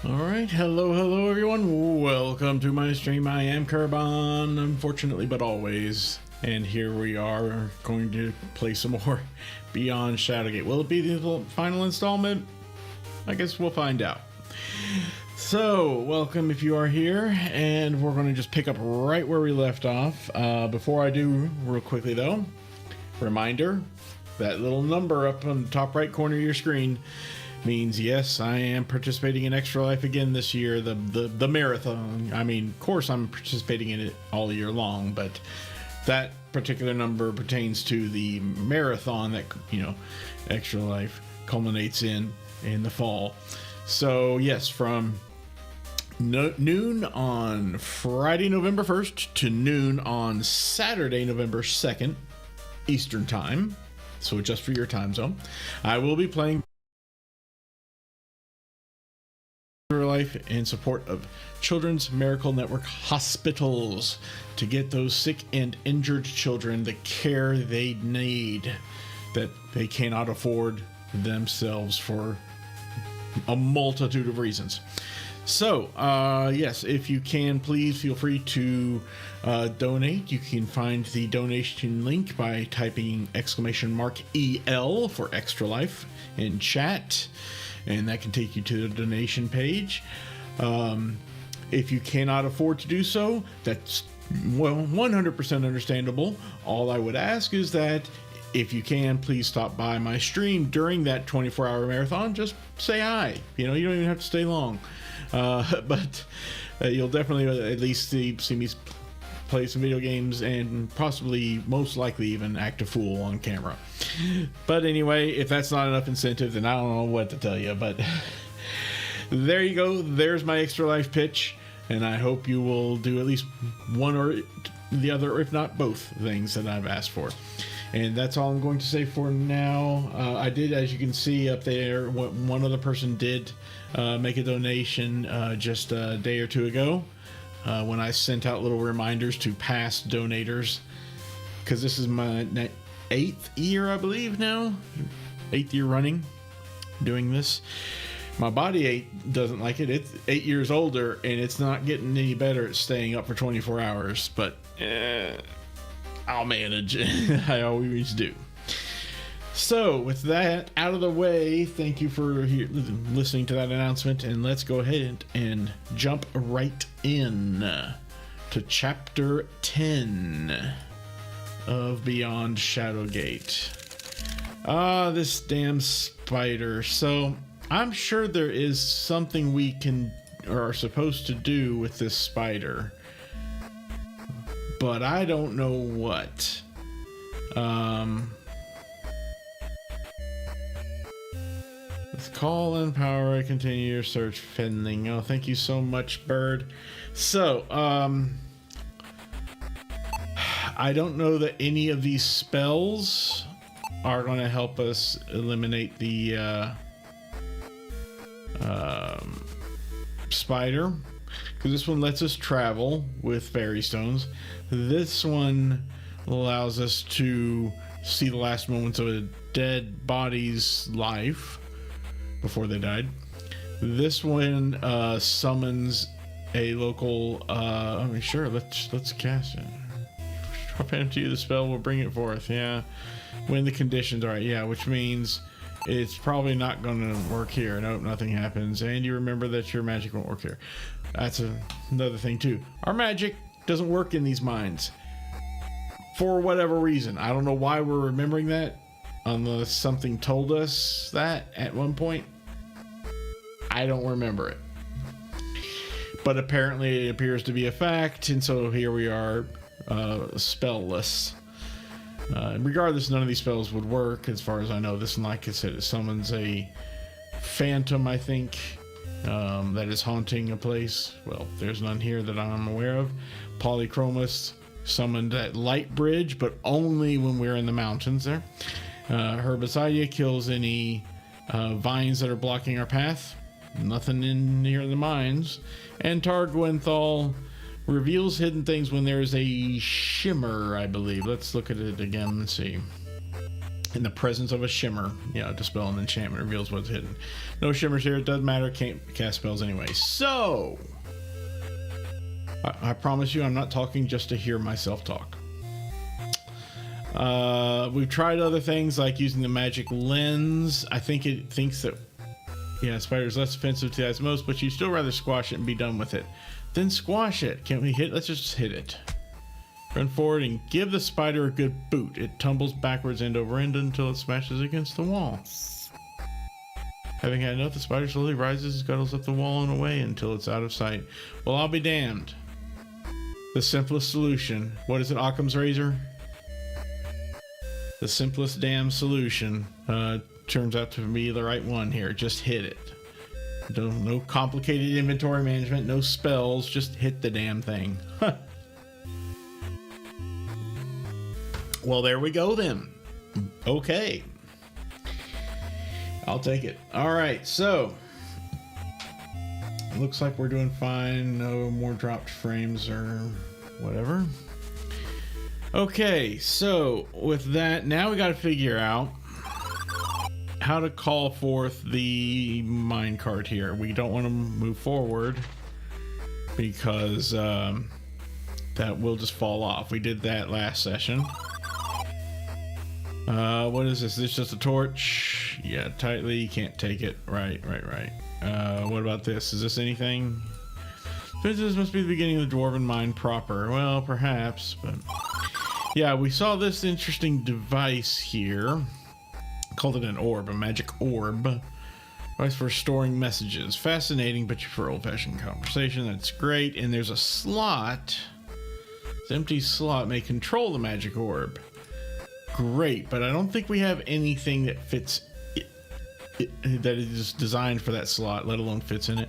All right, hello everyone. Welcome to my stream. I am Carbon, unfortunately, but always. And here we are going to play some more Beyond Shadowgate. Will it be the final installment? I guess we'll find out. So, welcome if you are here, and we're going to just pick up right where we left off. Before I do, real quickly though, reminder, that little number up on the top right corner of your screen means yes, I am participating in Extra Life again this year, the marathon. I mean, of course I'm participating in it all year long, but that particular number pertains to the marathon that, you know, Extra Life culminates in the fall. So yes, from noon on Friday, November 1st to noon on Saturday, November 2nd, Eastern Time, so just for your time zone, I will be playing Life in support of Children's Miracle Network hospitals to get those sick and injured children the care they need that they cannot afford themselves for a multitude of reasons. So yes, if you can, please feel free to donate. You can find the donation link by typing !EL for Extra Life in chat, and that can take you to the donation page. If you cannot afford to do so, that's 100% understandable. All I would ask is that if you can, please stop by my stream during that 24-hour marathon. Just say hi. You know, you don't even have to stay long. But you'll definitely at least see me play some video games and possibly, most likely, even act a fool on camera. But anyway, if that's not enough incentive, then I don't know what to tell you. But there you go. There's my Extra Life pitch, and I hope you will do at least one or the other, or if not both, things that I've asked for. And that's all I'm going to say for now. I did, as you can see up there, one other person did make a donation just a day or two ago when I sent out little reminders to past donators, because this is my 8th year, I believe now. 8th year running doing this. My body doesn't like it. It's 8 years older, and it's not getting any better at staying up for 24 hours, but I'll manage. I always do. So with that out of the way, thank you for listening to that announcement, and let's go ahead and jump right in to chapter 10 of Beyond Shadowgate. This damn spider. So I'm sure there is something we can or are supposed to do with this spider, but I don't know what. Let's call in power. Continue your search pending. Oh, thank you so much, bird. So, I don't know that any of these spells are going to help us eliminate the spider, because this one lets us travel with fairy stones. This one allows us to see the last moments of a dead body's life before they died. This one summons a local I mean, sure, let's cast it. Drop into you, the spell will bring it forth. Yeah, when the conditions are right. Yeah, which means it's probably not going to work here. Nope, nothing happens. And you remember that your magic won't work here. That's another thing too. Our magic doesn't work in these mines for whatever reason. I don't know why we're remembering that, unless something told us that at one point. I don't remember it, but apparently it appears to be a fact, and so here we are, spellless. Regardless, none of these spells would work as far as I know. This one, like I said, it summons a phantom, I think, that is haunting a place. Well, there's none here that I'm aware of. Polychromus summoned at Light Bridge, but only when we're in the mountains there. Herbicidia kills any vines that are blocking our path. Nothing in near the mines. And Targwenthal reveals hidden things when there's a shimmer, I believe. Let's look at it again and see. In the presence of a shimmer, dispel an enchantment, reveals what's hidden. No shimmers here, it doesn't matter, can't cast spells anyway. So, I promise you I'm not talking just to hear myself talk. We've tried other things like using the magic lens. I think it thinks that, spider's less offensive to as most, but you'd still rather squash it and be done with it. Then squash it. Can we hit? Let's just hit it. Run forward and give the spider a good boot. It tumbles backwards end over end until it smashes against the wall. Having had enough, the spider slowly rises and scuttles up the wall and away until it's out of sight. Well, I'll be damned. The simplest solution. What is it, Occam's razor? The simplest damn solution turns out to be the right one here. Just hit it. No complicated inventory management, no spells, just hit the damn thing. Well, there we go then. Okay. I'll take it. All right, so looks like we're doing fine. No more dropped frames or whatever. Okay, so with that, now we got to figure out how to call forth the mine cart here. We don't want to move forward because that will just fall off. We did that last session. What is this? This just a torch? Yeah, tightly. You can't take it. Right. What about this? Is this anything? This must be the beginning of the dwarven mine proper. Well, perhaps, but yeah, we saw this interesting device here. Called it an orb, a magic orb. Device for storing messages. Fascinating, but for old-fashioned conversation, that's great. And there's a slot. This empty slot may control the magic orb. Great, but I don't think we have anything that fits that is designed for that slot, let alone fits in it.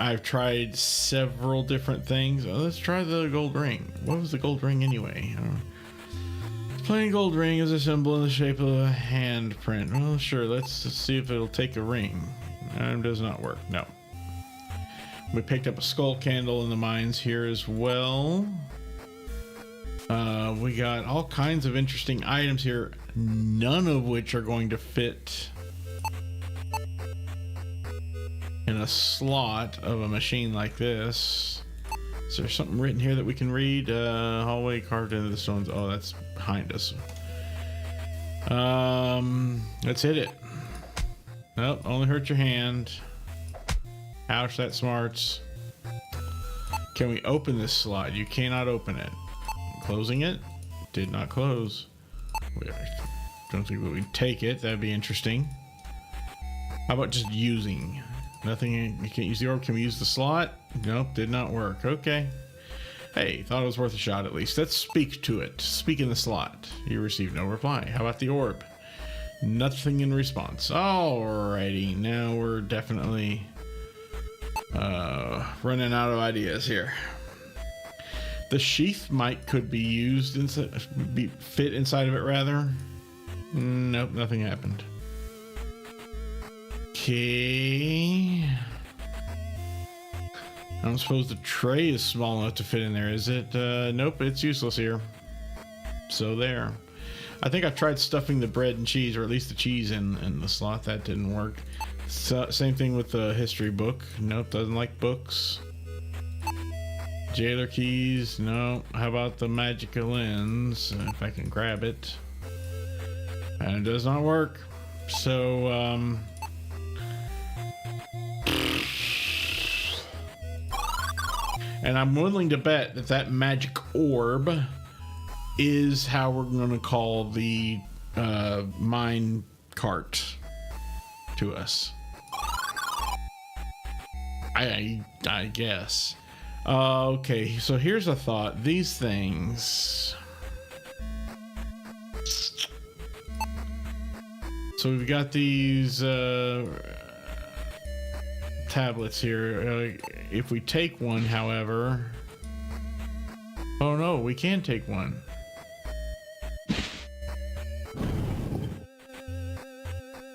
I've tried several different things. Let's try the gold ring. What was the gold ring anyway? Plain gold ring is a symbol in the shape of a handprint. Well, sure, let's see if it'll take a ring. Does not work. No. We picked up a skull candle in the mines here as well. We got all kinds of interesting items here, none of which are going to fit in a slot of a machine like this. Is there something written here that we can read? Hallway carved into the stones. Oh, that's behind us. Let's hit it. Nope, only hurt your hand. Ouch, that smarts. Can we open this slot? You cannot open it. Closing it? Did not close. Don't think we would take it. That'd be interesting. How about just using? Nothing. You can't use the orb. Can we use the slot? Nope, did not work. Okay. Hey, thought it was worth a shot at least. Let's speak to it. Speak in the slot. You received no reply. How about the orb? Nothing in response. Alrighty, now we're definitely running out of ideas here. The sheath could be used fit inside of it rather. Nope, nothing happened. Okay. I don't suppose the tray is small enough to fit in there, is it? Nope, it's useless here. So there. I think I've tried stuffing the bread and cheese, or at least the cheese in the slot. That didn't work. So, same thing with the history book. Nope, doesn't like books. Jailer keys, no. How about the magic lens? If I can grab it. And it does not work. So, and I'm willing to bet that that magic orb is how we're going to call the mine cart to us. I guess. Okay, so here's a thought. These things. So we've got these tablets here. If we take one, however. Oh no, we can take one.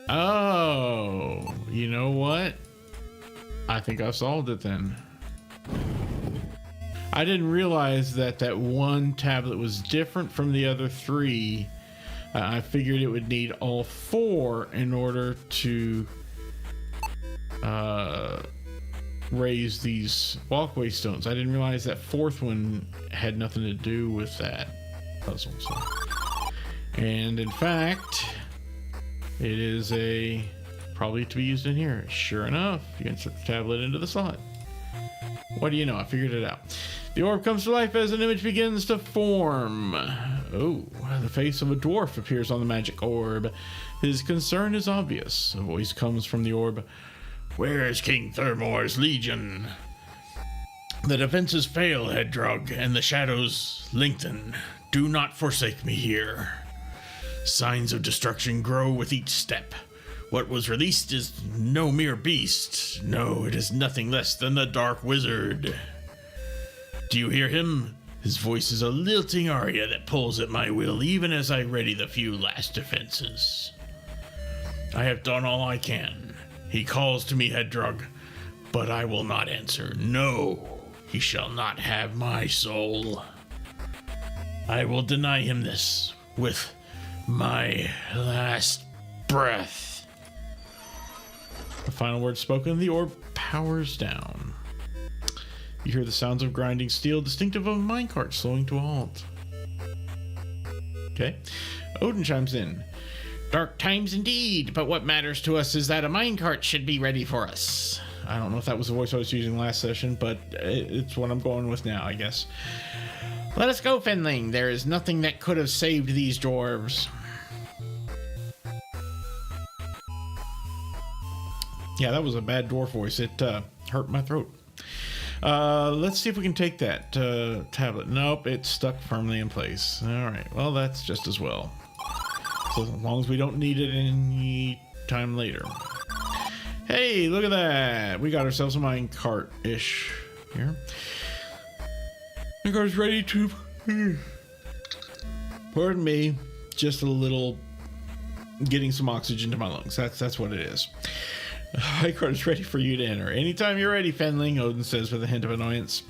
Oh, you know what? I think I solved it then. I didn't realize that that one tablet was different from the other three. I figured it would need all four in order to raise these walkway stones. I didn't realize that fourth one had nothing to do with that puzzle. So. And in fact, it is probably to be used in here. Sure enough, you can set the tablet into the slot. What do you know? I figured it out. The orb comes to life as an image begins to form. Oh, the face of a dwarf appears on the magic orb. His concern is obvious. A voice comes from the orb. Where is King Thermor's legion? The defenses fail, Hedrog, and the shadows lengthen. Do not forsake me here. Signs of destruction grow with each step. What was released is no mere beast. No, it is nothing less than the Dark Wizard. Do you hear him? His voice is a lilting aria that pulls at my will even as I ready the few last defenses. I have done all I can. He calls to me, Hedrog, but I will not answer. No, he shall not have my soul. I will deny him this with my last breath. The final word spoken, the orb powers down. You hear the sounds of grinding steel, distinctive of a minecart slowing to a halt. Okay. Odin chimes in. Dark times indeed, but what matters to us is that a minecart should be ready for us. I don't know if that was the voice I was using last session, but it's what I'm going with now, I guess. Let us go, Fenling. There is nothing that could have saved these dwarves. Yeah, that was a bad dwarf voice. It hurt my throat. Let's see if we can take that tablet. Nope, it's stuck firmly in place. All right, well, that's just as well. So as long as we don't need it any time later. Hey, look at that. We got ourselves a minecart-ish here. Minecart's ready to... Pardon me. Just a little... Getting some oxygen to my lungs. That's what it is. Minecart is ready for you to enter. Anytime you're ready, Fenling, Odin says with a hint of annoyance.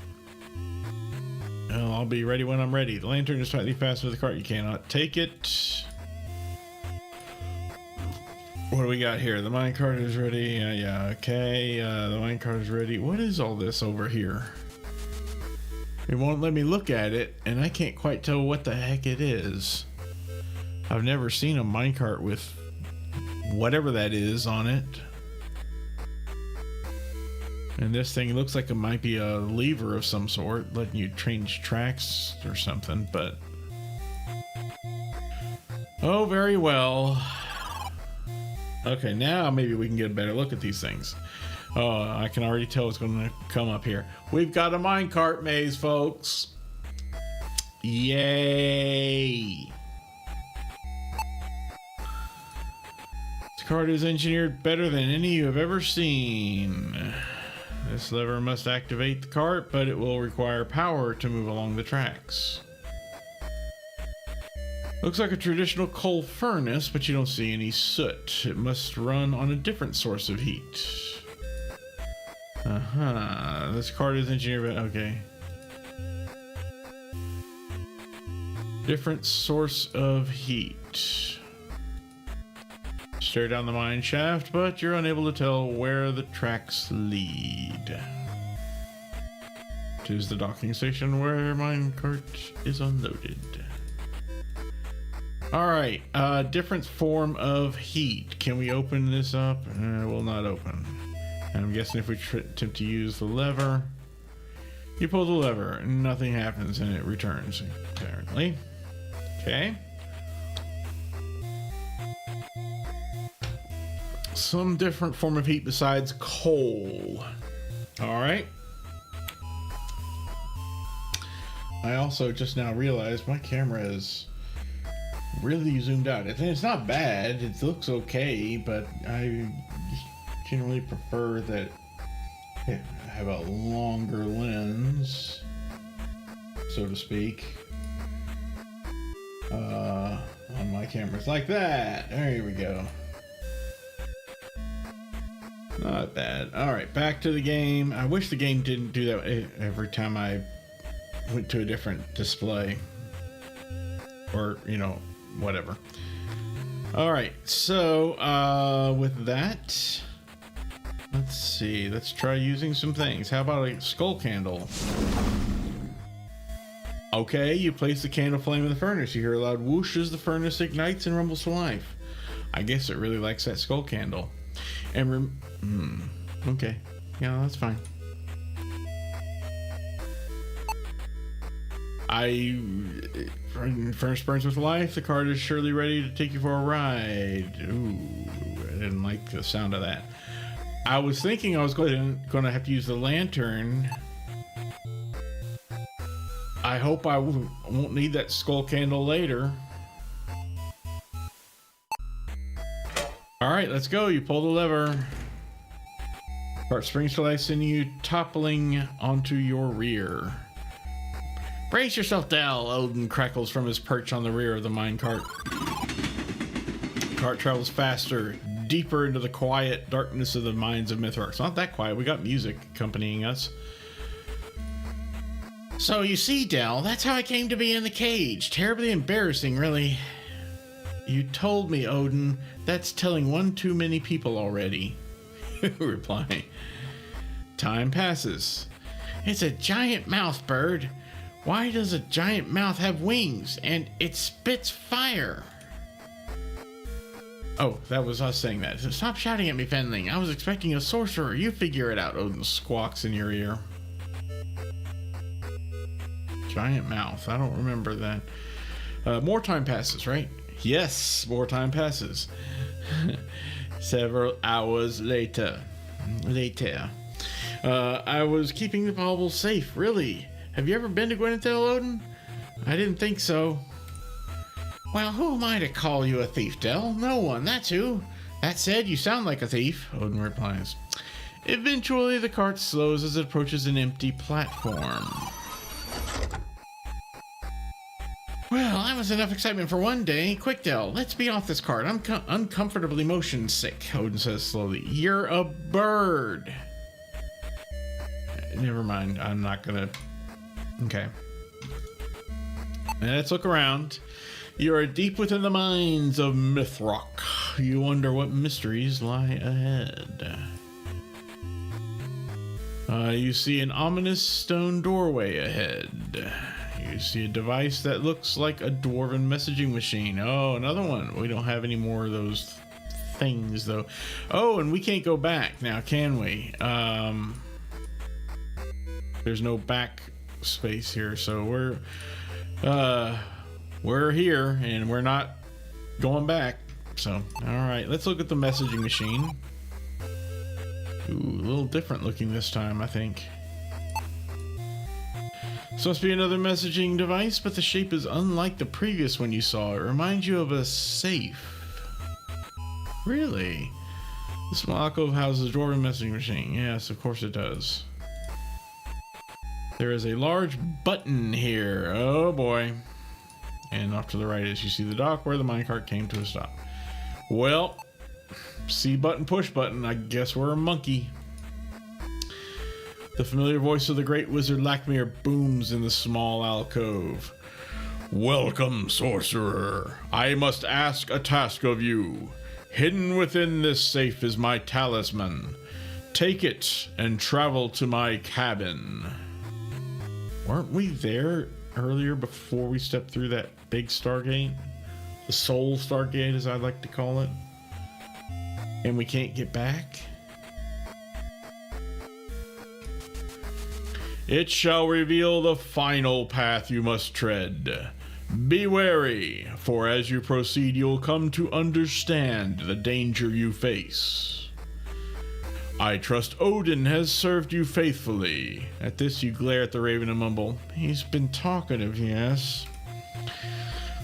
Well, I'll be ready when I'm ready. The lantern is slightly faster than the cart. You cannot take it. What do we got here? The minecart is ready. Yeah, okay. The minecart is ready. What is all this over here? It won't let me look at it, and I can't quite tell what the heck it is. I've never seen a minecart with whatever that is on it. And this thing looks like it might be a lever of some sort, letting you change tracks or something, but... Oh, very well. Okay, now maybe we can get a better look at these things. Oh, I can already tell what's going to come up here. We've got a minecart maze, folks. Yay! This cart is engineered better than any you have ever seen. This lever must activate the cart, but it will require power to move along the tracks. Looks like a traditional coal furnace, but you don't see any soot. It must run on a different source of heat. This cart is engineered, okay. Different source of heat. Stare down the mine shaft, but you're unable to tell where the tracks lead. It is the docking station where minecart is unloaded. Alright, different form of heat. Can we open this up? It will not open. And I'm guessing if we attempt to use the lever, you pull the lever, nothing happens and it returns, apparently. Okay. Some different form of heat besides coal. Alright. I also just now realized my camera is really zoomed out. It's not bad, it looks okay, but I generally prefer that I have a longer lens, so to speak, on my cameras like that. There we go. Not bad. All right, back to the game. I wish the game didn't do that every time I went to a different display. Or, you know, whatever. Alright, so with that, let's see. Let's try using some things. How about a skull candle? Okay, you place the candle flame in the furnace. You hear a loud whoosh as the furnace ignites and rumbles to life. I guess it really likes that skull candle. And okay. Yeah, that's fine. Furnace burns with life. The cart is surely ready to take you for a ride. Ooh, I didn't like the sound of that. I was thinking I was going to have to use the lantern. I hope I won't need that skull candle later. All right, let's go. You pull the lever. Cart springs to life, sending you toppling onto your rear. Brace yourself, Dell. Odin crackles from his perch on the rear of the minecart. Cart travels faster, deeper into the quiet darkness of the Mines of Mythrok. It's not that quiet. We got music accompanying us. So you see, Dell, that's how I came to be in the cage. Terribly embarrassing, really. You told me, Odin. That's telling one too many people already. Reply. Time passes. It's a giant mouth bird. Why does a giant mouth have wings? And it spits fire. Oh, that was us saying that. Stop shouting at me, Fenling. I was expecting a sorcerer. You figure it out, Odin squawks in your ear. Giant mouth. I don't remember that. More time passes, right? Yes, more time passes. Several hours later. I was keeping the baubles safe, really. Have you ever been to Gwenethil, Odin? I didn't think so. Well, who am I to call you a thief, Dell? No one, that's who. That said, you sound like a thief, Odin replies. Eventually, the cart slows as it approaches an empty platform. Well, that was enough excitement for one day. Quick, Dell, let's be off this cart. I'm uncomfortably motion sick, Odin says slowly. You're a bird. Never mind, I'm not gonna... Okay. Let's look around. You are deep within the mines of Mythrok. You wonder what mysteries lie ahead. You see an ominous stone doorway ahead. You see a device that looks like a dwarven messaging machine. Oh, another one. We don't have any more of those things, though. Oh, and we can't go back now, can we? There's no back space here, so we're here and we're not going back. So, all right, let's look at the messaging machine. Ooh, a little different looking this time, I think. This must be another messaging device, but the shape is unlike the previous one you saw. It reminds you of a safe. Really? The small alcove houses a dwarven messaging machine. Yes, of course it does. There is a large button here. Oh boy. And off to the right as you see the dock where the minecart came to a stop. Well, C button, push button. I guess we're a monkey. The familiar voice of the great wizard Lakmir booms in the small alcove. Welcome, sorcerer. I must ask a task of you. Hidden within this safe is my talisman. Take it and travel to my cabin. Weren't we there earlier before we stepped through that big Stargate? The Soul Stargate, as I like to call it. And we can't get back? It shall reveal the final path you must tread. Be wary, for as you proceed, you'll come to understand the danger you face. I trust Odin has served you faithfully. At this, you glare at the raven and mumble. He's been talkative, yes.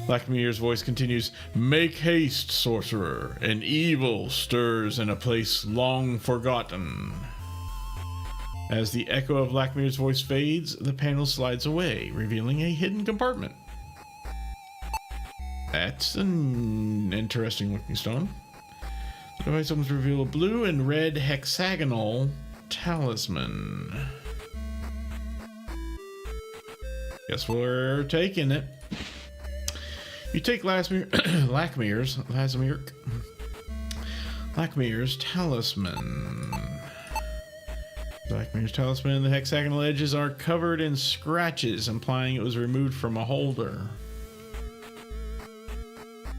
Lakmir's voice continues. Make haste, sorcerer. An evil stirs in a place long forgotten. As the echo of Lakmir's voice fades, the panel slides away, revealing a hidden compartment. That's an interesting looking stone. The device opens to reveal a blue and red hexagonal talisman. Guess we're taking it. You take Lakmir's talisman. Lakmir's talisman and the hexagonal edges are covered in scratches, implying it was removed from a holder.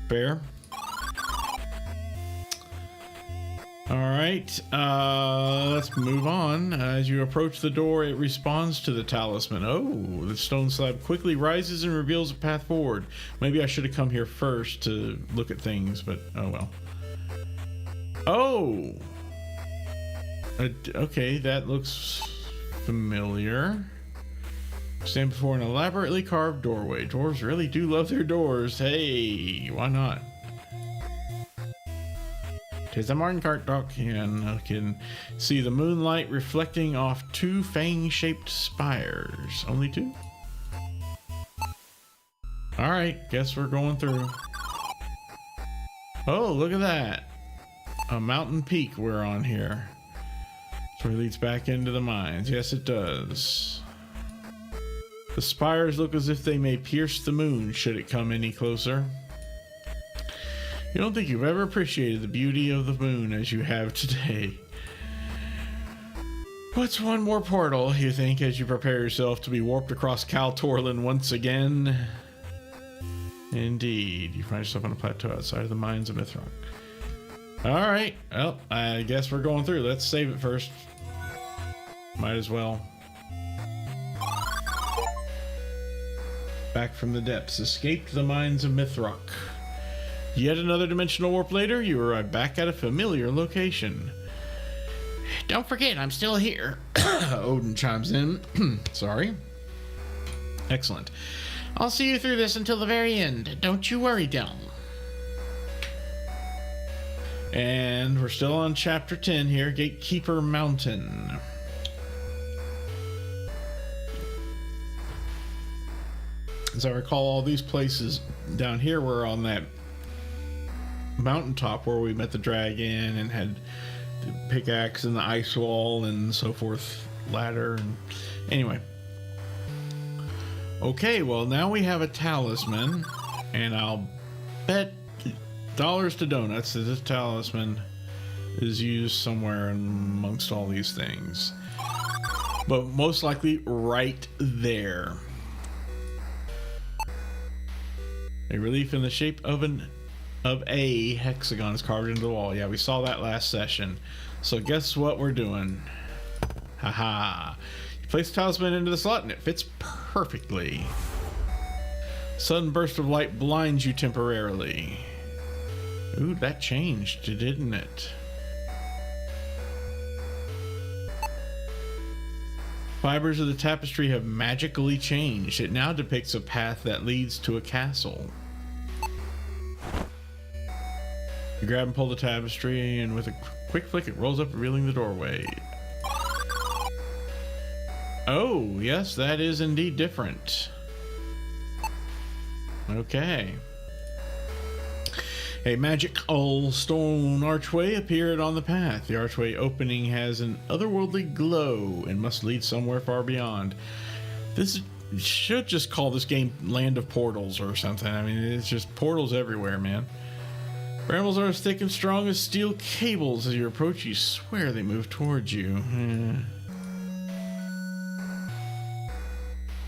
Fair. Alright, let's move on. As you approach the door, it responds to the talisman. Oh, the stone slab quickly rises and reveals a path forward. Maybe I should have come here first to look at things, but oh well. Oh! Okay, that looks familiar. Stand before an elaborately carved doorway. Dwarves really do love their doors. Hey, why not? Tis a mine cart dock, and I can see the moonlight reflecting off two fang-shaped spires. Only two? Alright, guess we're going through. Oh, look at that. A mountain peak we're on here. So it leads back into the mines. Yes, it does. The spires look as if they may pierce the moon should it come any closer. You don't think you've ever appreciated the beauty of the moon as you have today. What's one more portal, you think, as you prepare yourself to be warped across Kaltorlin once again? Indeed. You find yourself on a plateau outside of the Mines of Mythrok. Alright, well, I guess we're going through. Let's save it first. Might as well. Back from the depths. Escaped the Mines of Mythrok. Yet another dimensional warp later, you arrive back at a familiar location. Don't forget, I'm still here. Odin chimes in. Sorry. Excellent. I'll see you through this until the very end. Don't you worry, Del. And we're still on chapter 10 here, Gatekeeper Mountain. As I recall, all these places down here were on that mountaintop where we met the dragon and had the pickaxe and the ice wall and so forth, ladder, and anyway. Okay, well now we have a talisman, and I'll bet dollars to donuts that this talisman is used somewhere amongst all these things, but most likely right there. A relief in the shape of a hexagon is carved into the wall. Yeah, we saw that last session. So guess what we're doing? Haha. You place the talisman into the slot and it fits perfectly. Sudden burst of light blinds you temporarily. Ooh, that changed, didn't it? Fibers of the tapestry have magically changed. It now depicts a path that leads to a castle. You grab and pull the tapestry, and with a quick flick, it rolls up, revealing the doorway. Oh, yes, that is indeed different. Okay. A magical stone archway appeared on the path. The archway opening has an otherworldly glow and must lead somewhere far beyond. This should just call this game Land of Portals or something. I mean, it's just portals everywhere, man. Brambles are as thick and strong as steel cables. As you approach, you swear they move towards you.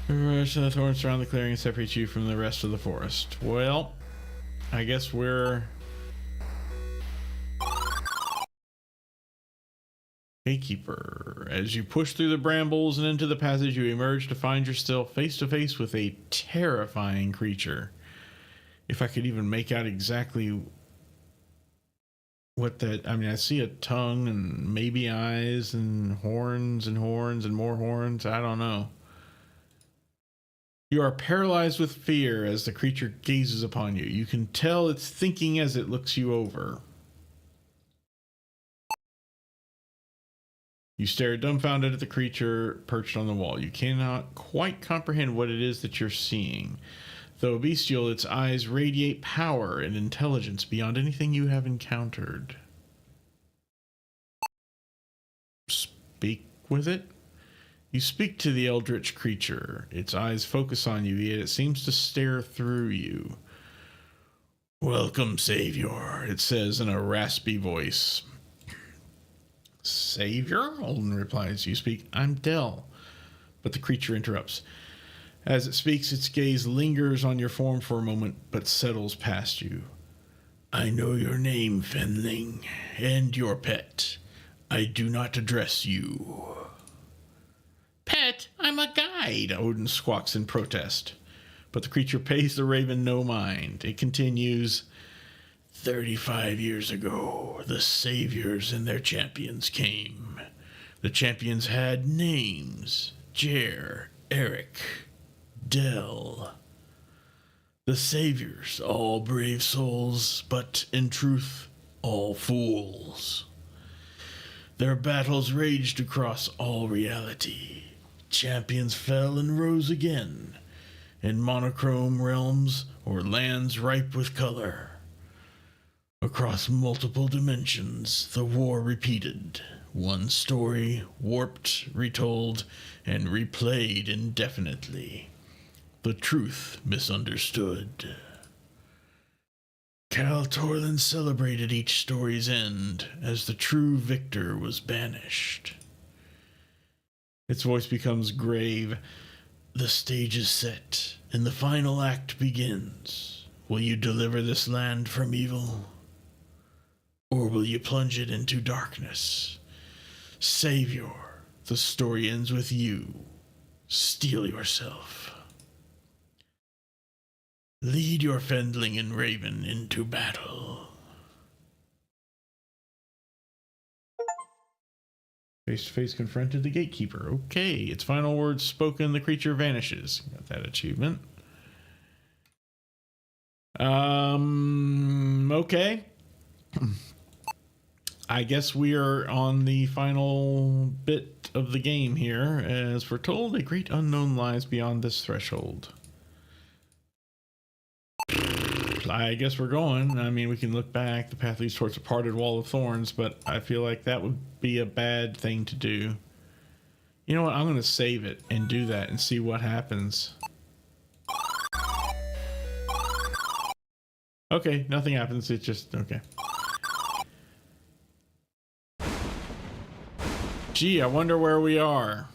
The rush and the thorns surround the clearing and separate you from the rest of the forest. Well, I guess we're Gatekeeper. As you push through the brambles and into the passage, you emerge to find yourself face to face with a terrifying creature. If I could even make out exactly what that, I mean, I see a tongue and maybe eyes and horns and horns and more horns. I don't know. You are paralyzed with fear as the creature gazes upon you. You can tell it's thinking as it looks you over. You stare dumbfounded at the creature perched on the wall. You cannot quite comprehend what it is that you're seeing. Though bestial, its eyes radiate power and intelligence beyond anything you have 'Speak with it? You speak to the eldritch creature. Its eyes focus on you, yet it seems to stare through you. Welcome, Savior, it says in a raspy voice. Savior? Alden replies. You speak. I'm Del. But the creature interrupts. As it speaks, its gaze lingers on your form for a moment, but settles past you. I know your name, Fenling, and your pet. I do not address you. Pet, I'm a guide, Odin squawks in protest. But the creature pays the raven no mind. It continues, 35 years ago, the saviors and their champions came. The champions had names. Jer, Eric, Del. The saviors, all brave souls, but in truth, all fools. Their battles raged across all reality. Champions fell and rose again, in monochrome realms or lands ripe with color. Across multiple dimensions, the war repeated. One story, warped, retold, and replayed indefinitely. The truth misunderstood. Cal Torlin celebrated each story's end as the true victor was banished. Its voice becomes grave. The stage is set, and the final act begins. Will you deliver this land from evil? Or will you plunge it into darkness? Savior, the story ends with you. Steel yourself. Lead your Fendling and Raven into battle. Face to face confronted the gatekeeper. Okay, its final words spoken, the creature vanishes. Got that achievement. Okay. I guess we are on the final bit of the game here. As foretold, a great unknown lies beyond this threshold. I guess we're going. I mean, we can look back. The path leads towards a parted wall of thorns, but I feel like that would be a bad thing to do. You know what? I'm going to save it and do that and see what happens. Okay, nothing happens. It's just, okay. Gee, I wonder where we are.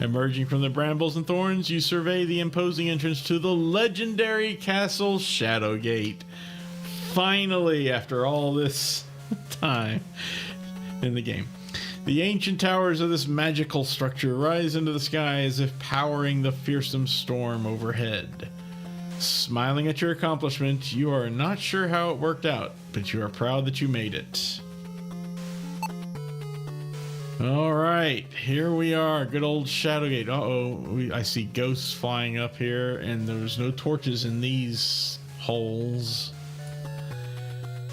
Emerging from the brambles and thorns, you survey the imposing entrance to the legendary castle Shadowgate. Finally, after all this time in the game. The ancient towers of this magical structure rise into the sky as if powering the fearsome storm overhead. Smiling at your accomplishment, you are not sure how it worked out, but you are proud that you made it. All right, here we are. Good old Shadowgate. Uh-oh, I see ghosts flying up here, and there's no torches in these holes.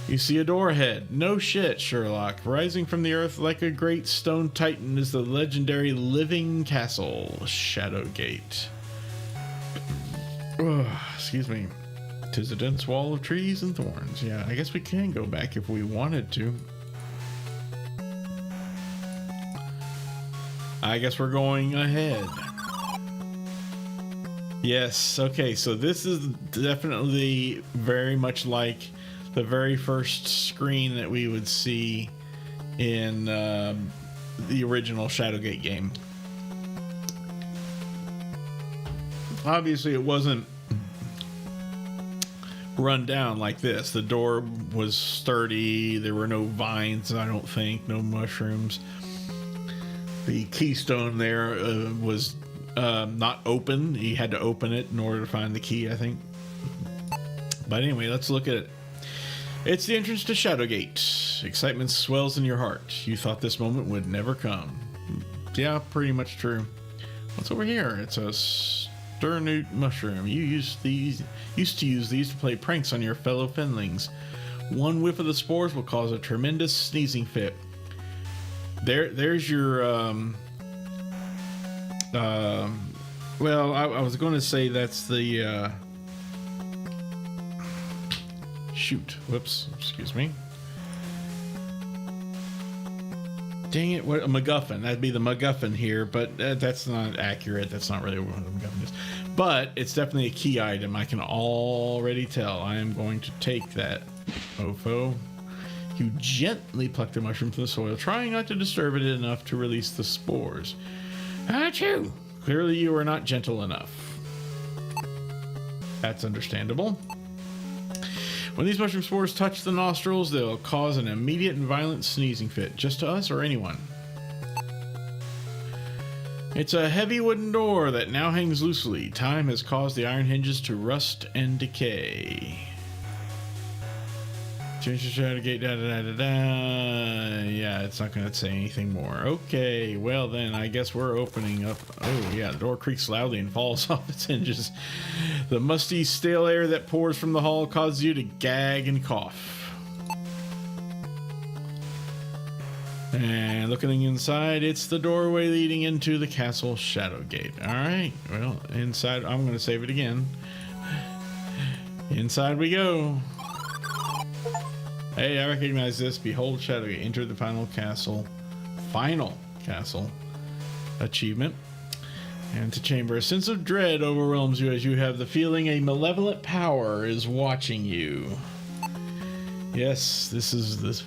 You see a door ahead. No shit, Sherlock. Rising from the earth like a great stone titan is the legendary living castle, Shadowgate. Excuse me. 'Tis a dense wall of trees and thorns. Yeah, I guess we can go back if we wanted to. I guess we're going ahead. Yes, okay, so this is definitely very much like the very first screen that we would see in the original Shadowgate game. Obviously, it wasn't run down like this. The door was sturdy. There were no vines, I don't think, no mushrooms. The keystone there was not open. He had to open it in order to find the key, I think. But anyway, let's look at it. It's the entrance to Shadowgate. Excitement swells in your heart. You thought this moment would never come. Yeah, pretty much true. What's over here? It's a sternute mushroom. You used to use these to play pranks on your fellow Fenlings. One whiff of the spores will cause a tremendous sneezing fit. There's your well, I was going to say that's the shoot. Whoops, excuse me. Dang it, what a MacGuffin. That'd be the MacGuffin here, but that's not accurate. That's not really what a MacGuffin is. But it's definitely a key item. I can already tell. I am going to take that, Ofo. You gently pluck the mushroom from the soil, trying not to disturb it enough to release the spores. Achoo! Clearly you are not gentle enough. That's understandable. When these mushroom spores touch the nostrils, they'll cause an immediate and violent sneezing fit, just to us or anyone. It's a heavy wooden door that now hangs loosely. Time has caused the iron hinges to rust and decay. Change the shadow gate, Yeah, it's not going to say anything more. Okay, well then, I guess we're opening up. Oh yeah, the door creaks loudly and falls off its hinges. The musty, stale air that pours from the hall causes you to gag and cough. And looking inside, it's the doorway leading into the castle shadow gate. Alright, well, inside, I'm going to save it again. Inside we go. Hey, I recognize this. Behold Shadowgate. Enter the final castle achievement. And to chamber. A sense of dread overwhelms you as you have the feeling a malevolent power is watching you. Yes, this is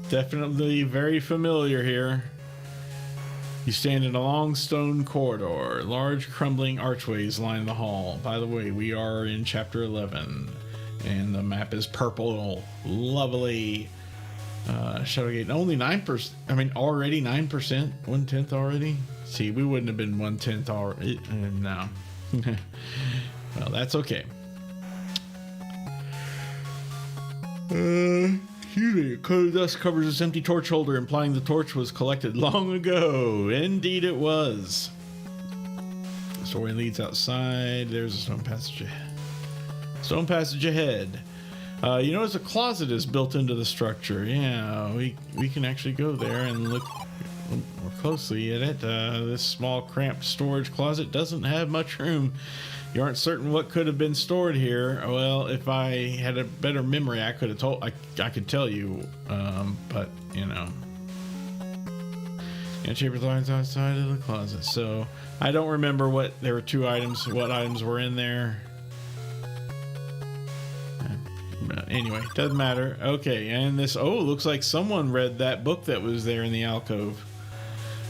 definitely very familiar here. You stand in a long stone corridor. Large crumbling archways line the hall. By the way, we are in chapter 11. And the map is purple. Lovely. Shadowgate. Only 9%. I mean, already 9%. 1/10 already. See, we wouldn't have been 1/10 already. No. Well, that's okay. Excuse me. Coat of dust covers this empty torch holder, implying the torch was collected long ago. Indeed, it was. The story leads outside. There's a stone passage. Stone passage ahead. You notice a closet is built into the structure. Yeah, we can actually go there and look more closely at it. This small cramped storage closet doesn't have much room. You aren't certain what could have been stored here. Well, if I had a better memory, I could have told. I could tell you, but you know. And chamber lines outside of the closet. So I don't remember what there were two items. What items were in there? Anyway, doesn't matter. Okay, and this, looks like someone read that book that was there in the alcove.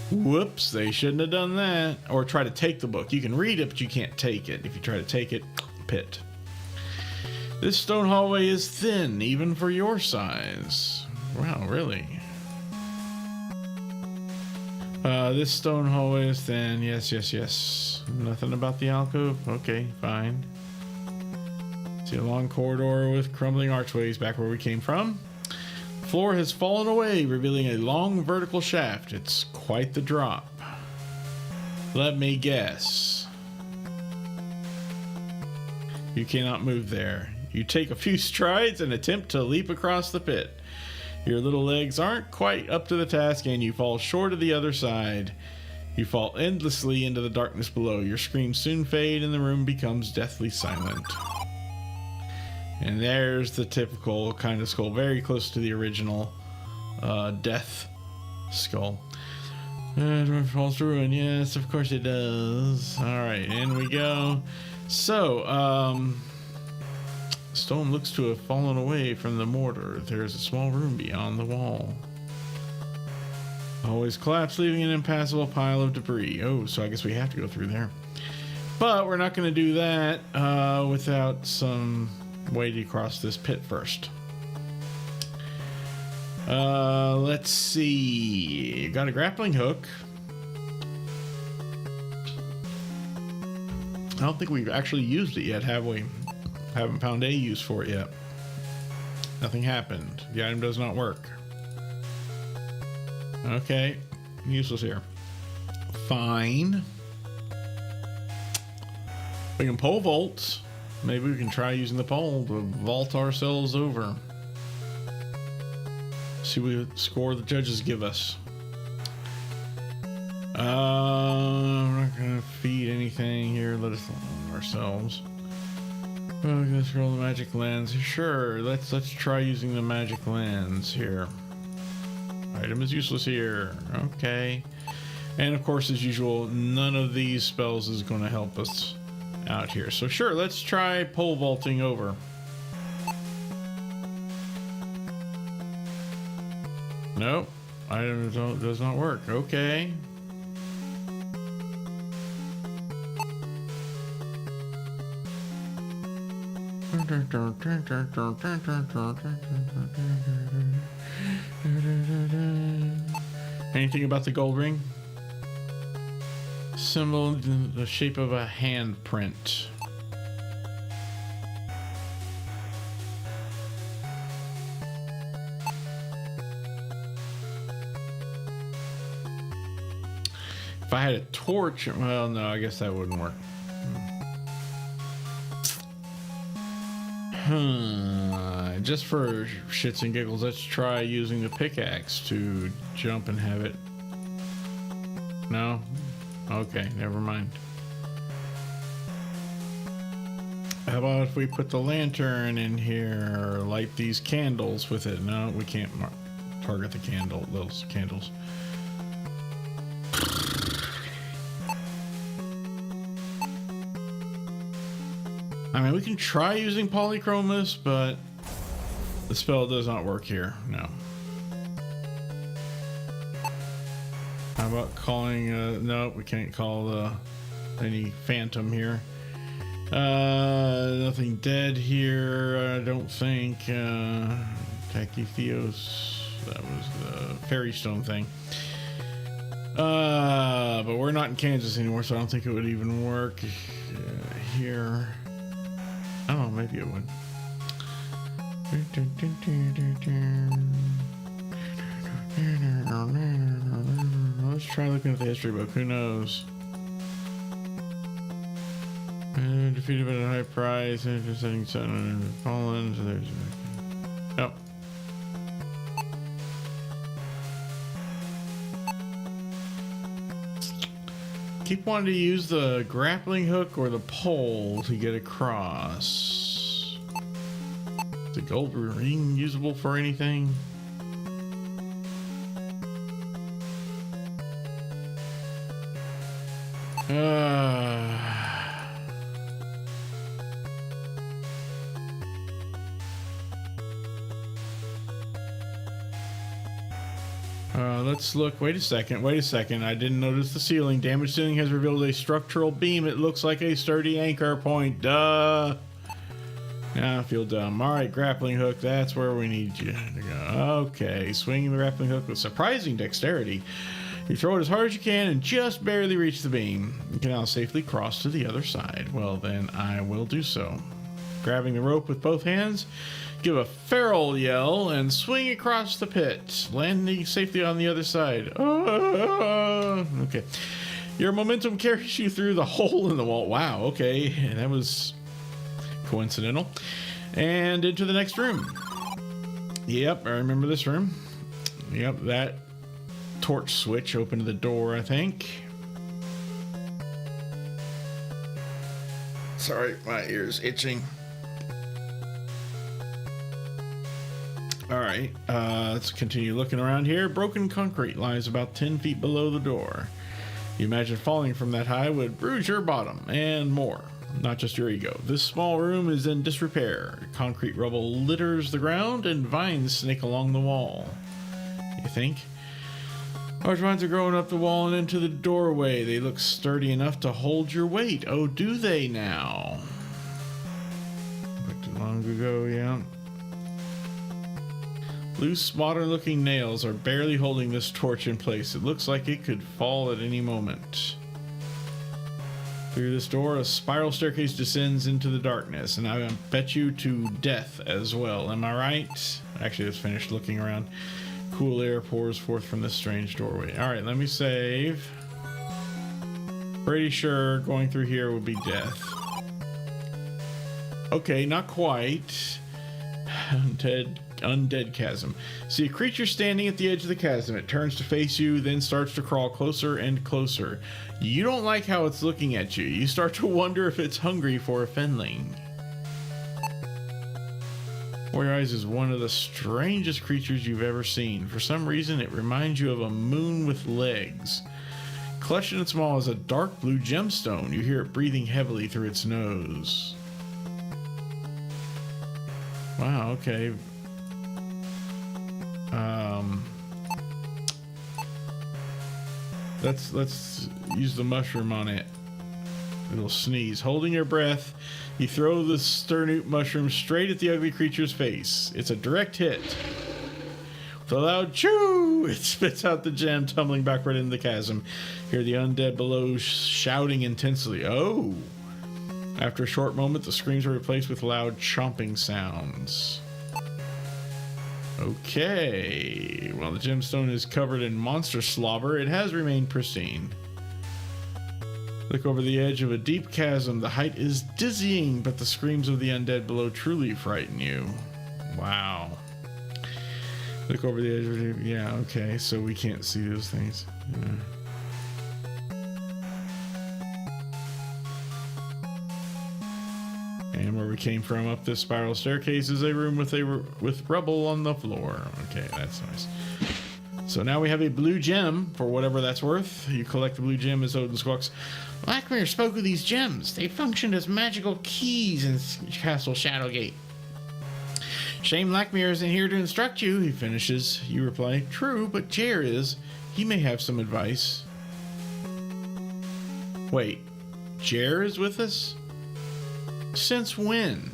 Whoops, they shouldn't have done that. Or try to take the book. You can read it, but you can't take it. If you try to take it, pit. This stone hallway is thin, even for your size. Wow, really? This stone hallway is thin. Yes. Nothing about the alcove? Okay, fine. See a long corridor with crumbling archways back where we came from. The floor has fallen away, revealing a long vertical shaft. It's quite the drop. Let me guess. You cannot move there. You take a few strides and attempt to leap across the pit. Your little legs aren't quite up to the task and you fall short of the other side. You fall endlessly into the darkness below. Your screams soon fade and the room becomes deathly silent. And there's the typical kind of skull, very close to the original death skull. It falls to ruin. Yes, of course it does. Alright, in we go. So, stone looks to have fallen away from the mortar. There's a small room beyond the wall. Always collapsed, leaving an impassable pile of debris. Oh, so I guess we have to go through there. But we're not going to do that without some way to cross this pit first. Let's see. Got a grappling hook. I don't think we've actually used it yet, have we? Haven't found a use for it yet. Nothing happened. The item does not work. Okay. Useless here. Fine. We can pole vault. Maybe we can try using the pole to vault ourselves over. See what score the judges give us. I'm not gonna feed anything here. Let us alone ourselves. Let's roll the magic lens. Sure, let's try using the magic lens here. I Item is useless here. Okay. And of course, as usual, none of these spells is going to help us out here. So sure, let's try pole vaulting over. Nope. Item does not work. Okay. Anything about the gold ring? Symbol in the shape of a handprint. If I had a torch, well, no, I guess that wouldn't work. Just for shits and giggles, let's try using the pickaxe to jump and have it. No? Okay, never mind. How about if we put the lantern in here, or light these candles with it? No, we can't target the candle, those candles. I mean, we can try using polychromus, but the spell does not work here. No. How about calling? No, we can't call any phantom here. Nothing dead here, I don't think. Tachytheos, that was the fairy stone thing. But we're not in Kansas anymore, so I don't think it would even work here. I don't know, maybe it would. Let's try looking at the history book. Who knows? Defeated by a high price, setting sun and fallen. So there's. Oh. Keep wanting to use the grappling hook or the pole to get across. Is the gold ring usable for anything? Let's look. Wait a second. I didn't notice the ceiling. Damaged ceiling has revealed a structural beam. It looks like a sturdy anchor point. Duh. Now I feel dumb. All right, grappling hook. That's where we need you to go. Okay, swinging the grappling hook with surprising dexterity. You throw it as hard as you can and just barely reach the beam. You can now safely cross to the other side. Well, then I will do so. Grabbing the rope with both hands, give a feral yell and swing across the pit, landing safely on the other side. Okay. Your momentum carries you through the hole in the wall. Wow, okay. That was coincidental. And into the next room. Yep, I remember this room. Yep, that torch switch opened the door, I think. Sorry, my ear's itching. All right, let's continue looking around here. Broken concrete lies about 10 feet below the door. You imagine falling from that high would bruise your bottom and more, not just your ego. This small room is in disrepair. Concrete rubble litters the ground and vines snake along the wall. You think? Large vines are growing up the wall and into the doorway. They look sturdy enough to hold your weight. Oh, do they now? Back to long ago, yeah. Loose, modern-looking nails are barely holding this torch in place. It looks like it could fall at any moment. Through this door, a spiral staircase descends into the darkness, and I bet you to death as well. Am I right? Actually, let's finish looking around. Cool air pours forth from this strange doorway. All right, let me save. Pretty sure going through here would be death. Okay, not quite. Undead chasm. See a creature standing at the edge of the chasm. It turns to face you, then starts to crawl closer and closer. You don't like how it's looking at you. You start to wonder if it's hungry for a fenling. Before your eyes is one of the strangest creatures you've ever seen. For some reason, it reminds you of a moon with legs. Clutched in its maw is a dark blue gemstone. You hear it breathing heavily through its nose. Wow, okay. Let's use the mushroom on it. It'll sneeze. Holding your breath, you throw the Sternute mushroom straight at the ugly creature's face. It's a direct hit. With a loud chew, it spits out the gem, tumbling backward into the chasm. Hear the undead below shouting intensely. Oh! After a short moment, the screams are replaced with loud chomping sounds. Okay. While the gemstone is covered in monster slobber, it has remained pristine. Look over the edge of a deep chasm. The height is dizzying, but the screams of the undead below truly frighten you. Wow. Look over the edge of a deep... Yeah, okay, so we can't see those things. Yeah. And where we came from up this spiral staircase is a room with rubble on the floor. Okay, that's nice. So now we have a blue gem for whatever that's worth. You collect the blue gem as Odin squawks. Lackmere spoke of these gems. They functioned as magical keys in Castle Shadowgate. Shame Lackmere isn't here to instruct you, he finishes. You reply, true, but Jer is. He may have some advice. Wait, Jer is with us? Since when?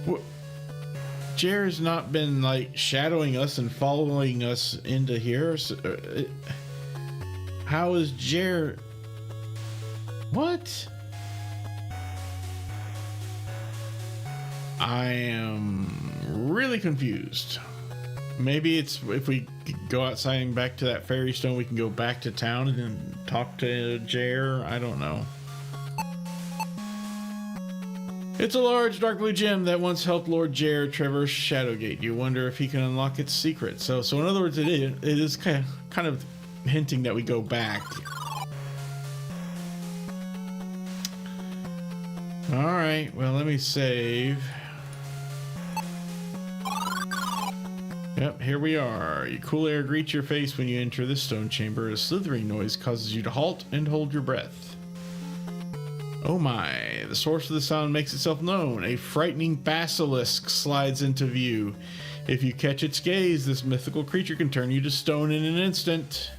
What? Jer has not been like shadowing us and following us into here. How is Jer? What? I am really confused. Maybe it's if we go outside and back to that fairy stone, we can go back to town and then talk to Jer. I don't know. It's a large dark blue gem that once helped Lord Jer traverse Shadowgate. You wonder if he can unlock its secret. So in other words, it is kind of hinting that we go back. All right. Well, let me save. Yep, here we are. Your cool air greets your face when you enter this stone chamber. A slithering noise causes you to halt and hold your breath. Oh my, the source of the sound makes itself known. A frightening basilisk slides into view. If you catch its gaze, this mythical creature can turn you to stone in an instant.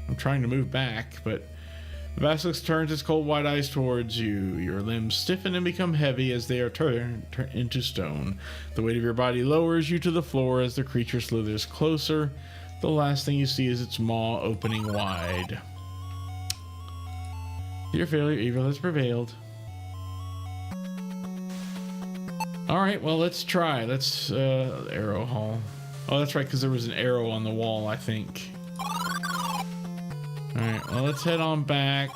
I'm trying to move back, but the basilisk turns its cold white eyes towards you. Your limbs stiffen and become heavy as they are turned into stone. The weight of your body lowers you to the floor as the creature slithers closer. The last thing you see is its maw opening wide. Your failure, evil has prevailed. Alright, well, let's try. Let's, arrow hall. Oh, that's right, because there was an arrow on the wall, I think. Alright, well, let's head on back.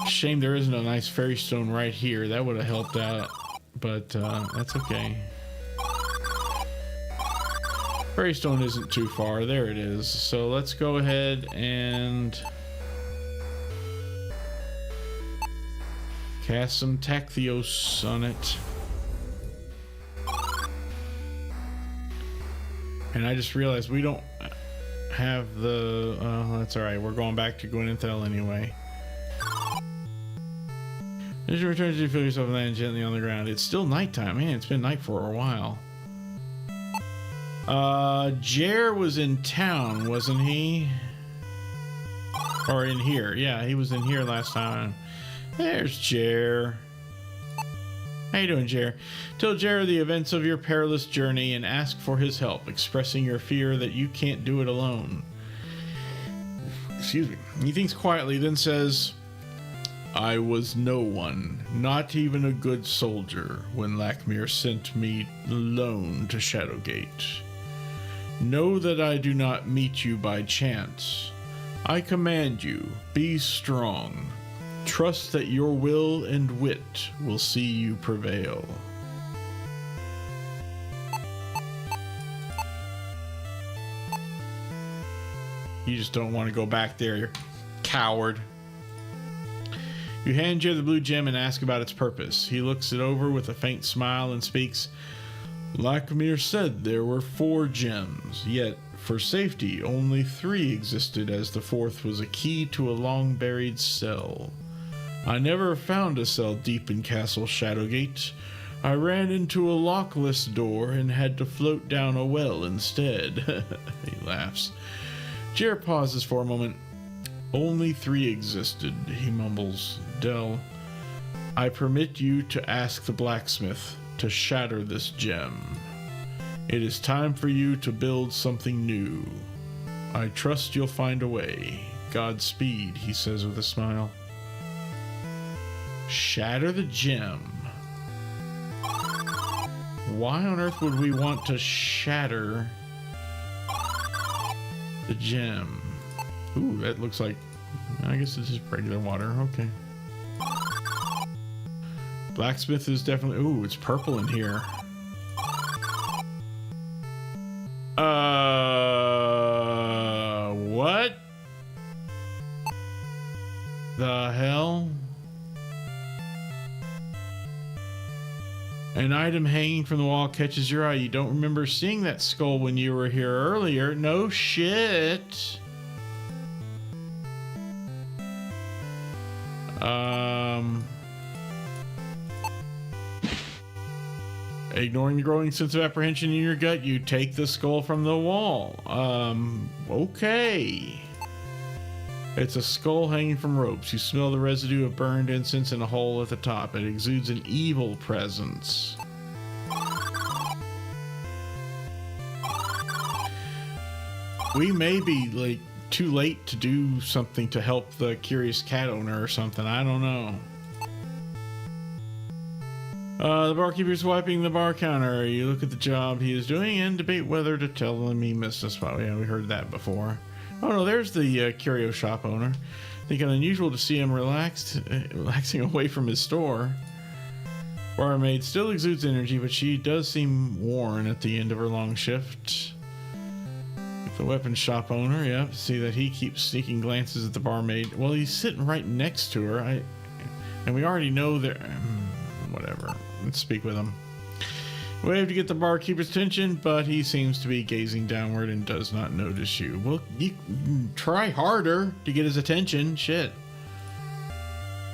Shame there isn't a nice fairy stone right here. That would have helped out, but that's okay. Fairy stone isn't too far. There it is. So let's go ahead and cast some Tachtheos on it. And I just realized we don't have the... that's alright. We're going back to Gwynethel anyway. As you return, you feel yourself land gently on the ground. It's still nighttime. Man, it's been night for a while. Jer was in town, wasn't he? Or in here. Yeah, he was in here last time. There's Jer. How you doing, Jer? Tell Jer the events of your perilous journey and ask for his help, expressing your fear that you can't do it alone. Excuse me. He thinks quietly, then says, I was no one, not even a good soldier, when Lackmere sent me alone to Shadowgate. Know that I do not meet you by chance. I command you, be strong. Trust that your will and wit will see you prevail. You just don't want to go back there, you coward. You hand Jer the blue gem and ask about its purpose. He looks it over with a faint smile and speaks. Lakmir said there were 4 gems, yet for safety only 3 existed, as the 4th was a key to a long-buried cell. I never found a cell deep in Castle Shadowgate. I ran into a lockless door and had to float down a well instead. He laughs. Jer pauses for a moment. Only 3 existed, he mumbles. Del, I permit you to ask the blacksmith to shatter this gem. It is time for you to build something new. I trust you'll find a way. Godspeed, he says with a smile. Shatter the gem. Why on earth would we want to shatter the gem? Ooh, that looks like, I guess it's just regular water. Okay. Blacksmith is definitely, ooh, it's purple in here. What the hell? An item hanging from the wall catches your eye. You don't remember seeing that skull when you were here earlier. No shit. Ignoring the growing sense of apprehension in your gut, you take the skull from the wall. Okay. It's a skull hanging from ropes. You smell the residue of burned incense in a hole at the top. It exudes an evil presence. We may be like too late to do something to help the curious cat owner or something. I don't know. The barkeeper's wiping the bar counter. You look at the job he is doing and debate whether to tell him he missed a spot. Yeah, we heard that before. Oh no, there's the curio shop owner. Thinking unusual to see him relaxing away from his store. Barmaid still exudes energy, but she does seem worn at the end of her long shift. The weapon shop owner, yeah, see that he keeps sneaking glances at the barmaid. Well, he's sitting right next to her. And we already know that. Whatever. Let's speak with him. Wave to get the barkeeper's attention, but he seems to be gazing downward and does not notice you. Well, you try harder to get his attention. Shit.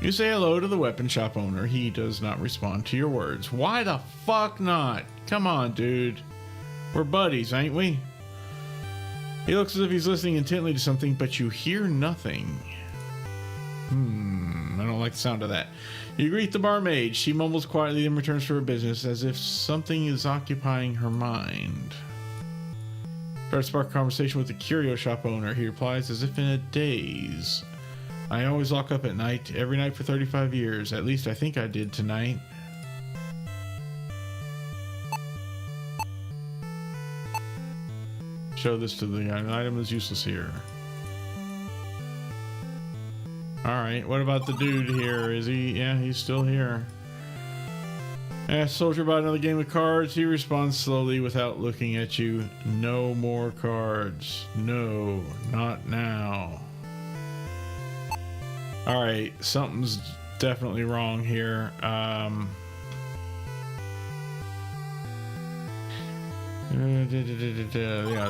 You say hello to the weapon shop owner. He does not respond to your words. Why the fuck not? Come on, dude. We're buddies, ain't we? He looks as if he's listening intently to something, but you hear nothing. I don't like the sound of that. You greet the barmaid. She mumbles quietly and returns to her business as if something is occupying her mind. Try to spark a conversation with the curio shop owner. He replies as if in a daze. I always lock up at night, every night for 35 years. At least I think I did tonight. Show this to the item is useless here. Alright, what about the dude here? Is he? Yeah, he's still here. Ask soldier about another game of cards. He responds slowly without looking at you. No more cards. No, not now. Alright, something's definitely wrong here. Yeah,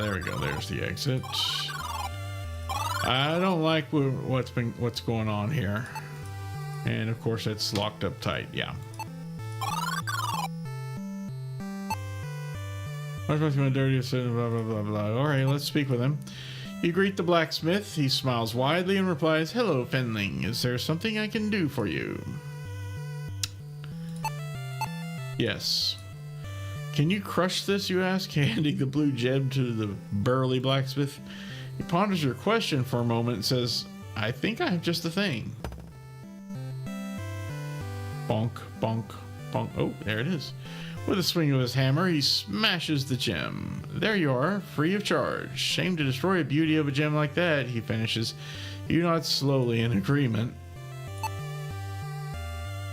there we go. There's the exit. I don't like what's going on here, and of course it's locked up tight. Yeah. Blah blah blah blah. All right, let's speak with him. You greet the blacksmith. He smiles widely and replies, "Hello, Fenling. Is there something I can do for you?" Yes. Can you crush this? You ask, handing the blue gem to the burly blacksmith. He ponders your question for a moment and says, I think I have just the thing. Bonk, bonk, bonk. Oh, there it is. With a swing of his hammer, he smashes the gem. There you are, free of charge. Shame to destroy the beauty of a gem like that, he finishes. You nod slowly in agreement.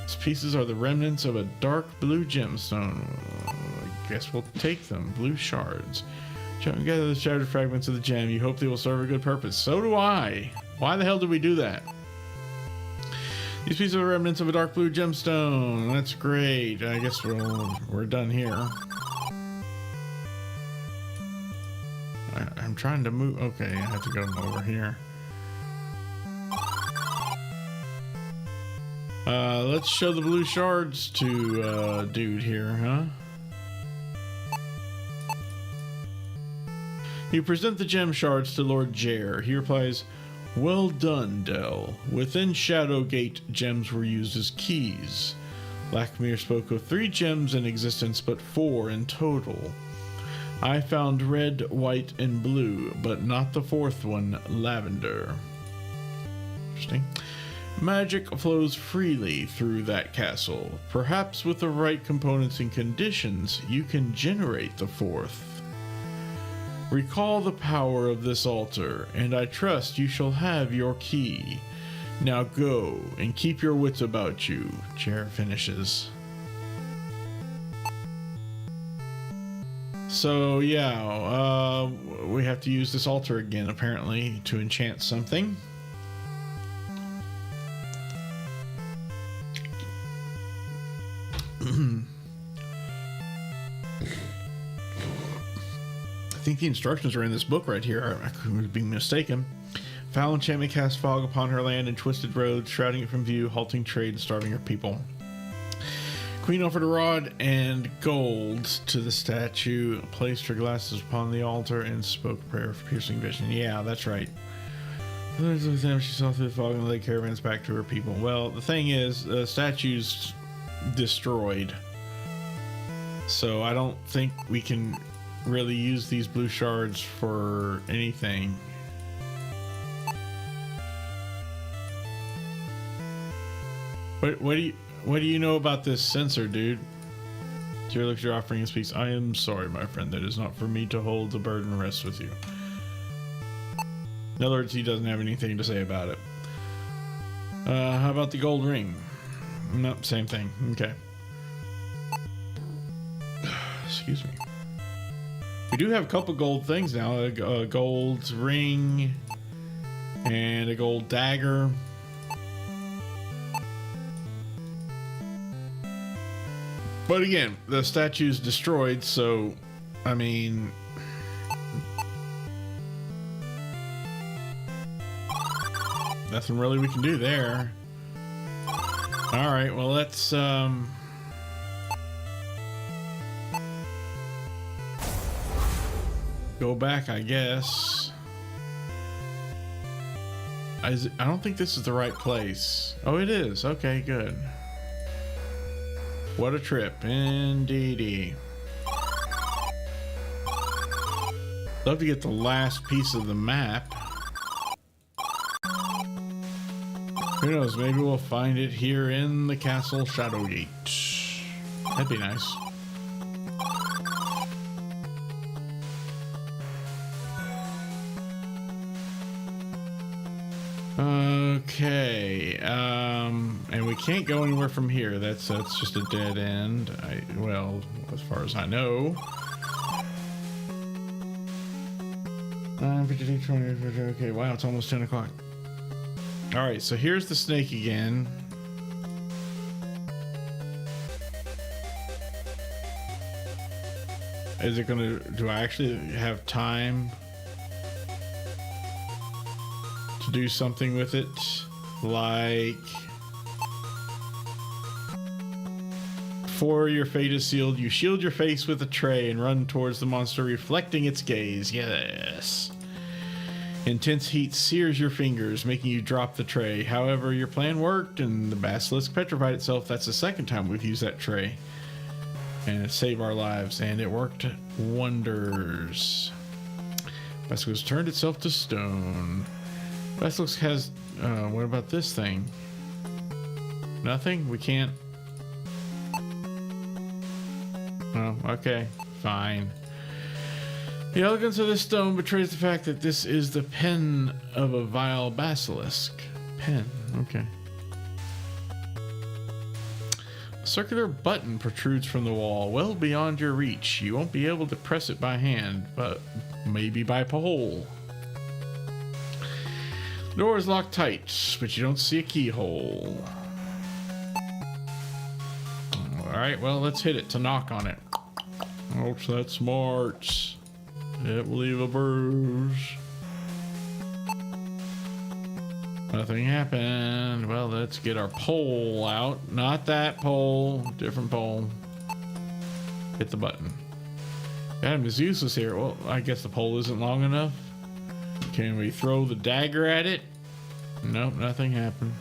These pieces are the remnants of a dark blue gemstone. I guess we'll take them. Blue shards. Gather the shattered fragments of the gem. You hope they will serve a good purpose. So do I. Why the hell did we do that? These pieces are remnants of a dark blue gemstone. That's great. I guess we're done here. I'm trying to move. Okay, I have to go over here. Let's show the blue shards to dude here, huh? You present the gem shards to Lord Jer. He replies, "Well done, Del. Within Shadowgate, gems were used as keys. Lackmere spoke of 3 gems in existence, but 4 in total. I found red, white, and blue, but not the 4th one, lavender." Interesting. Magic flows freely through that castle. Perhaps with the right components and conditions, you can generate the 4th. Recall the power of this altar, and I trust you shall have your key. Now go, and keep your wits about you. Jer finishes. So yeah, we have to use this altar again, apparently, to enchant something. I think the instructions are in this book right here. I could be mistaken. Foul enchantment casts fog upon her land and twisted roads, shrouding it from view, halting trade and starving her people. Queen offered a rod and gold to the statue, placed her glasses upon the altar, and spoke a prayer for piercing vision. Yeah, that's right. She saw through the fog and led caravans back to her people. Well, the thing is, the statue's destroyed. So I don't think we can really use these blue shards for anything. What do you know about this sensor, dude? Jer looks at your offering and speaks. I am sorry, my friend. That is not for me to hold the burden rests with you. In other words, he doesn't have anything to say about it. How about the gold ring? Nope, same thing. Okay. Excuse me. We do have a couple gold things now. A gold ring and a gold dagger. But again, the statue's destroyed, so, I mean... nothing really we can do there. Alright, well, let's, go back, I guess. I don't think this is the right place. Oh, it is. Okay, good. What a trip, indeedy. Love to get the last piece of the map. Who knows, maybe we'll find it here in the castle Shadowgate. That'd be nice. Okay, and we can't go anywhere from here. That's just a dead end. Well, as far as I know. Okay, wow, it's almost 10 o'clock. All right, so here's the snake again. Is it gonna? Do I actually have time to do something with it? Like, before your fate is sealed, you shield your face with a tray and run towards the monster, reflecting its gaze. Yes. Intense heat sears your fingers, making you drop the tray. However, your plan worked and the basilisk petrified itself. That's the second time we've used that tray. And it saved our lives, and it worked wonders. Basilisk turned itself to stone. Basilisk has... what about this thing? Nothing? We can't... Oh, okay. Fine. The elegance of this stone betrays the fact that this is the pen of a vile basilisk. Pen, okay. A circular button protrudes from the wall, well beyond your reach. You won't be able to press it by hand, but maybe by pole. The door is locked tight, but you don't see a keyhole. Alright, well, let's hit it to knock on it. Oh, that's smart. It will leave a bruise. Nothing happened. Well, let's get our pole out. Not that pole. Different pole. Hit the button. Damn, it's useless here. Well, I guess the pole isn't long enough. Can we throw the dagger at it? Nope, nothing happened.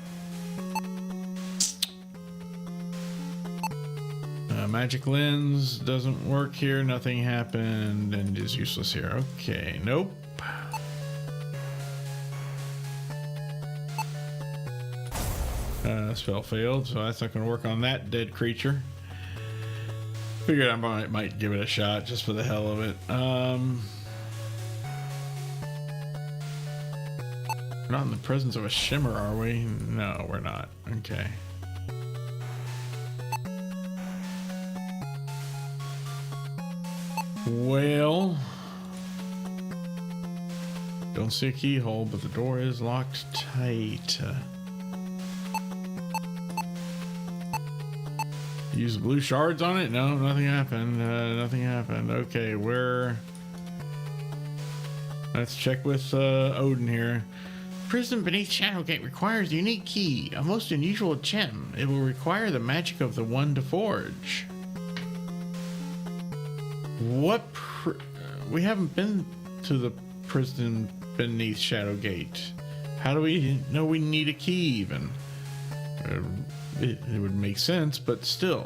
Magic lens doesn't work here. Nothing happened and is useless here. Okay, nope. Spell failed, so that's not going to work on that dead creature. Figured I might give it a shot just for the hell of it. We're not in the presence of a shimmer, are we? No, we're not. Okay. Well, don't see a keyhole, but the door is locked tight. Use blue shards on it? No, nothing happened. Nothing happened. Okay, let's check with Odin here. Prison beneath Shadowgate requires a unique key, a most unusual gem. It will require the magic of the one to forge. What? We haven't been to the prison beneath Shadowgate. How do we know we need a key even? It would make sense, but still,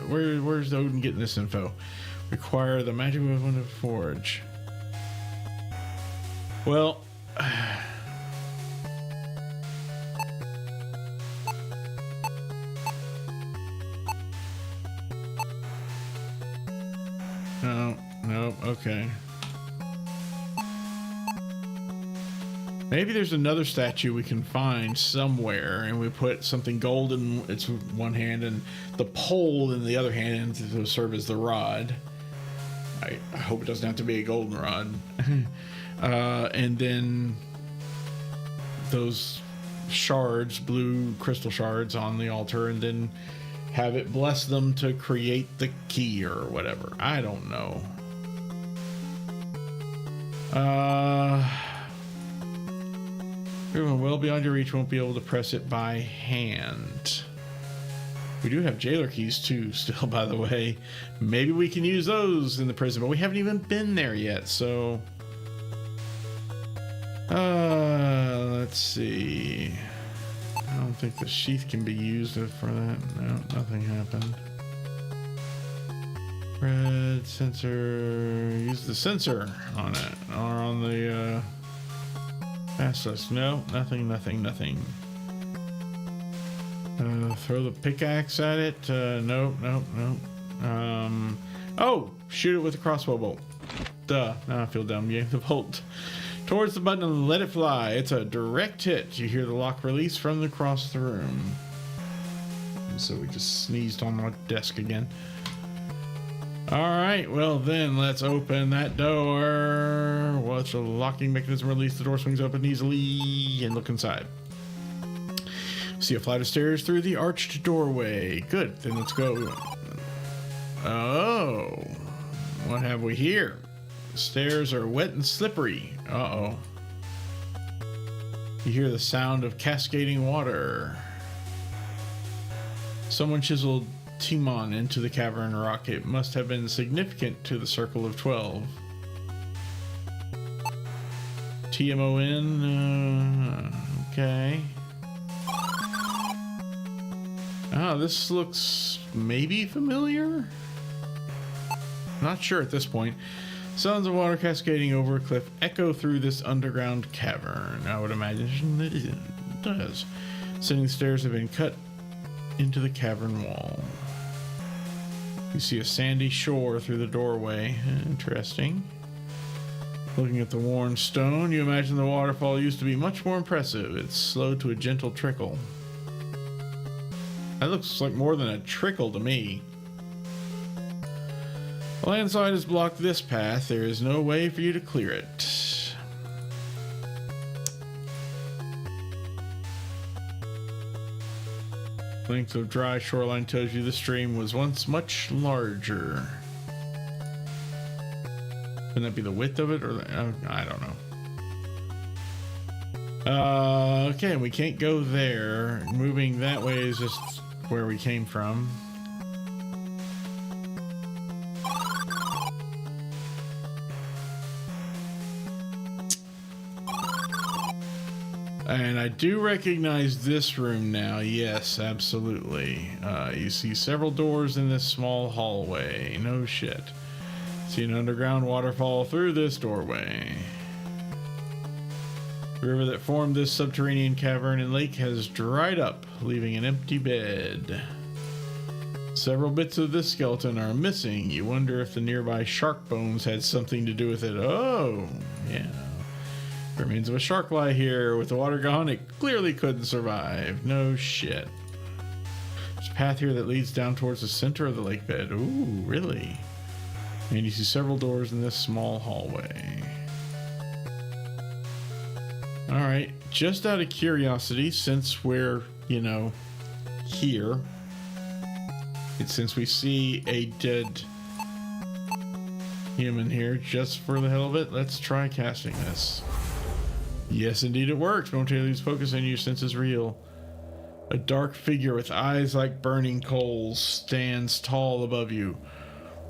where's Odin getting this info? Require the magic of one to forge. Well, no, okay. Maybe there's another statue we can find somewhere, and we put something gold in its one hand and the pole in the other hand to serve as the rod. I hope it doesn't have to be a golden rod. And then those shards, blue crystal shards on the altar, and then have it bless them to create the key or whatever. I don't know. Everyone well beyond your reach won't be able to press it by hand. We do have jailer keys too still, by the way. Maybe we can use those in the prison, but we haven't even been there yet, so... let's see. I don't think the sheath can be used for that. No, nothing happened. Red sensor. Use the sensor on it. Or on the Assless. No, nothing. Throw the pickaxe at it. Nope. Oh, shoot it with a crossbow bolt. Duh. Now I feel dumb. Yank the bolt towards the button and let it fly. It's a direct hit. You hear the lock release from across the room. And so we just sneezed on my desk again. Alright, well then, let's open that door. Watch the locking mechanism release. The door swings open easily and look inside. See a flight of stairs through the arched doorway. Good, then let's go. Oh, what have we here? The stairs are wet and slippery. Uh-oh. You hear the sound of cascading water. Someone chiseled Timon into the cavern rock. It must have been significant to the Circle of 12. TMON. Okay. Ah, this looks maybe familiar? Not sure at this point. Sounds of water cascading over a cliff echo through this underground cavern. I would imagine that it does. Ascending stairs have been cut into the cavern wall. You see a sandy shore through the doorway. Interesting. Looking at the worn stone, you imagine the waterfall used to be much more impressive. It's slowed to a gentle trickle. That looks like more than a trickle to me. The landslide has blocked this path. There is no way for you to clear it. Length of dry shoreline tells you the stream was once much larger. Wouldn't that be the width of it, or I don't know. Okay, we can't go there. Moving that way is just where we came from. And I do recognize this room now. Yes, absolutely. You see several doors in this small hallway. No shit. See an underground waterfall through this doorway. The river that formed this subterranean cavern and lake has dried up, leaving an empty bed. Several bits of this skeleton are missing. You wonder if the nearby shark bones had something to do with it. Oh, yeah. Remains of a shark lie here. With the water gone, it clearly couldn't survive. No shit. There's a path here that leads down towards the center of the lake bed. Ooh, really? And you see several doors in this small hallway. Alright, just out of curiosity, since we're, you know, here, since we see a dead human here, just for the hell of it, let's try casting this. Yes, indeed it works. Momentarily lose focus and your sense is real. A dark figure with eyes like burning coals stands tall above you.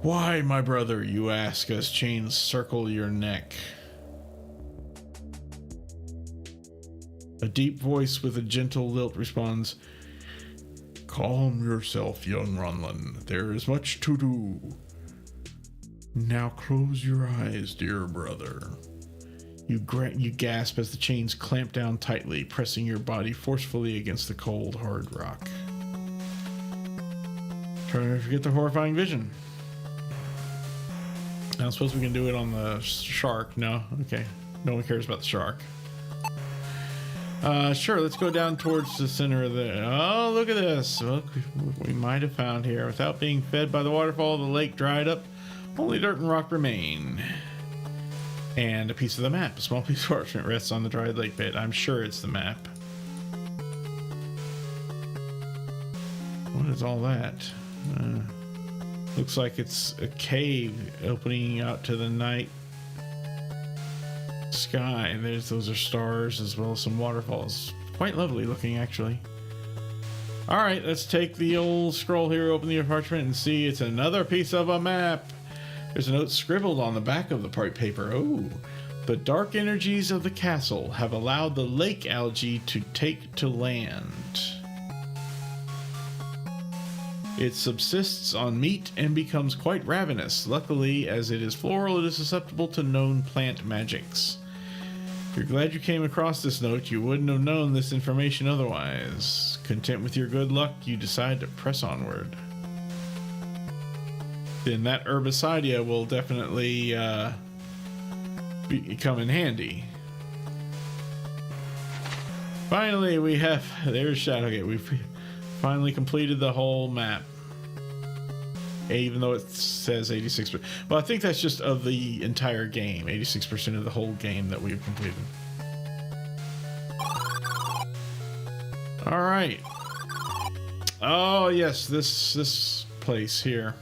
Why, my brother, you ask as chains circle your neck. A deep voice with a gentle lilt responds, calm yourself, young Ronlin. There is much to do. Now close your eyes, dear brother. You gasp as the chains clamp down tightly, pressing your body forcefully against the cold, hard rock. Trying to forget the horrifying vision. I don't suppose we can do it on the shark. No? Okay. No one cares about the shark. Sure, let's go down towards the center of the... Oh, look at this. Look, we might have found here. Without being fed by the waterfall, the lake dried up. Only dirt and rock remain. And a piece of the map. A small piece of parchment rests on the dried lake bed. I'm sure it's the map. What is all that? Looks like it's a cave opening out to the night sky. Those are stars as well as some waterfalls. Quite lovely looking, actually. Alright, let's take the old scroll here, open the parchment, and see it's another piece of a map. There's a note scribbled on the back of the paper. Oh, the dark energies of the castle have allowed the lake algae to take to land. It subsists on meat and becomes quite ravenous. Luckily, as it is floral, it is susceptible to known plant magics. If you're glad you came across this note, you wouldn't have known this information otherwise. Content with your good luck, you decide to press onward. Then that herbicidia will definitely come in handy. Finally, there's Shadowgate. We've finally completed the whole map. Even though it says 86%. Well, I think that's just of the entire game. 86% of the whole game that we've completed. All right. Oh, yes, this place here.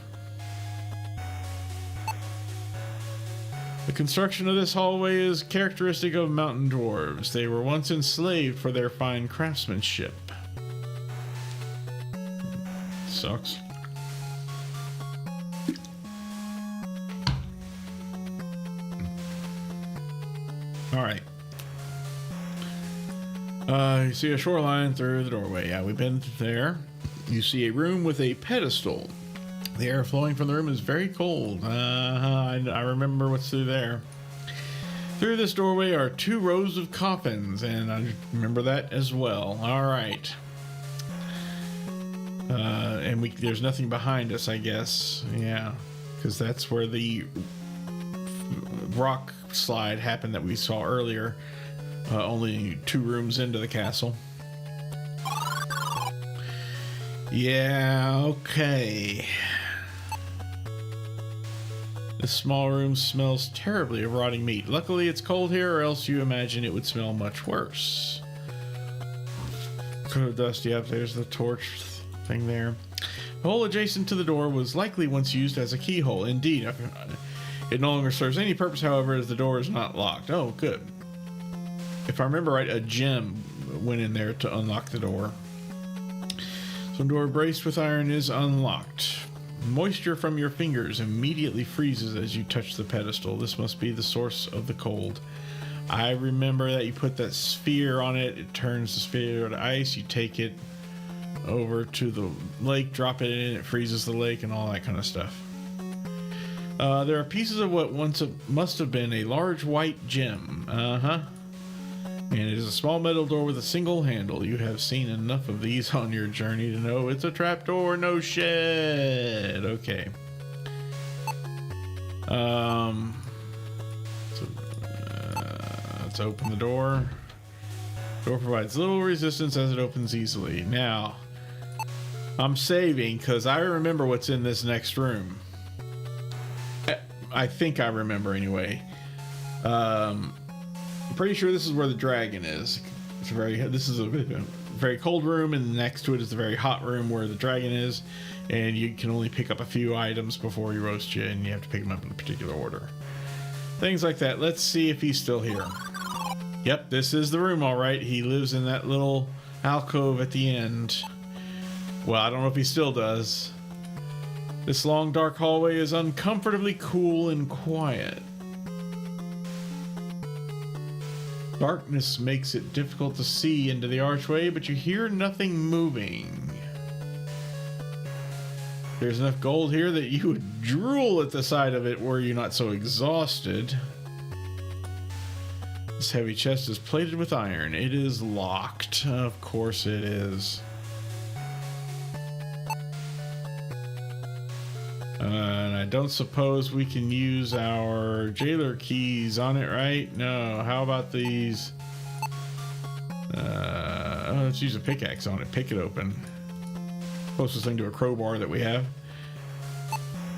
The construction of this hallway is characteristic of mountain dwarves. They were once enslaved for their fine craftsmanship. Sucks. Alright. You see a shoreline through the doorway. Yeah, we've been there. You see a room with a pedestal. The air flowing from the room is very cold. I remember what's through there. Through this doorway are 2 rows of coffins, and I remember that as well. All right. And there's nothing behind us, I guess. Yeah, because that's where the rock slide happened that we saw earlier. Only 2 rooms into the castle. Yeah, okay. This small room smells terribly of rotting meat. Luckily it's cold here, or else you imagine it would smell much worse. Coat of dust, yep, there's the torch thing there. The hole adjacent to the door was likely once used as a keyhole. Indeed, it no longer serves any purpose, however, as the door is not locked. Oh, good. If I remember right, a gem went in there to unlock the door. So the door braced with iron is unlocked. Moisture from your fingers immediately freezes as you touch the pedestal. This must be the source of the cold. I remember that you put that sphere on it. It turns the sphere to ice. You take it over to the lake, drop it in, it freezes the lake, and all that kind of stuff. There are pieces of what once must have been a large white gem. And it is a small metal door with a single handle. You have seen enough of these on your journey to know it's a trapdoor, no shit. Okay. Let's open the door. Door provides little resistance as it opens easily. Now, I'm saving because I remember what's in this next room. I think I remember anyway. I'm pretty sure this is where the dragon is. This is a very cold room, and next to it is the very hot room where the dragon is. And you can only pick up a few items before he roasts you, and you have to pick them up in a particular order. Things like that. Let's see if he's still here. Yep, this is the room, all right. He lives in that little alcove at the end. Well, I don't know if he still does. This long, dark hallway is uncomfortably cool and quiet. Darkness makes it difficult to see into the archway, but you hear nothing moving. There's enough gold here that you would drool at the sight of it were you not so exhausted. This heavy chest is plated with iron. It is locked. Of course it is. And I don't suppose we can use our jailer keys on it, right? No. How about these? Let's use a pickaxe on it. Pick it open. Closest thing to a crowbar that we have.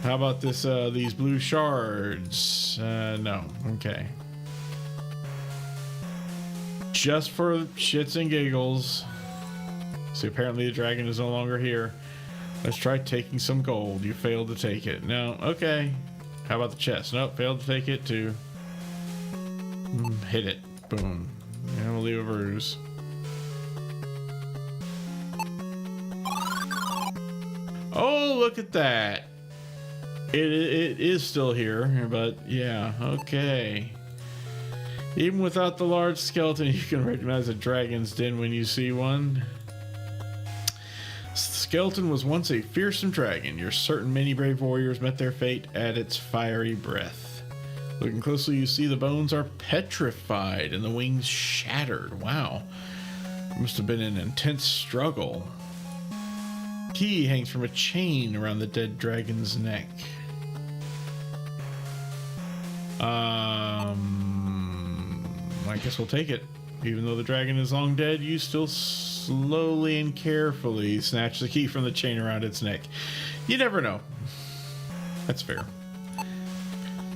How about this? These blue shards? No. Okay. Just for shits and giggles. See, apparently the dragon is no longer here. Let's try taking some gold. You failed to take it. No. Okay. How about the chest? Nope. Failed to take it too. Hit it. Boom. Yeah, we'll leave a bruise. Oh, look at that. It is still here, but yeah. Okay. Even without the large skeleton, you can recognize a dragon's den when you see one. The skeleton was once a fearsome dragon. You're certain many brave warriors met their fate at its fiery breath. Looking closely, you see the bones are petrified and the wings shattered. Wow. It must have been an intense struggle. Key hangs from a chain around the dead dragon's neck. I guess we'll take it. Even though the dragon is long dead, you still slowly and carefully snatch the key from the chain around its neck. You never know. That's fair.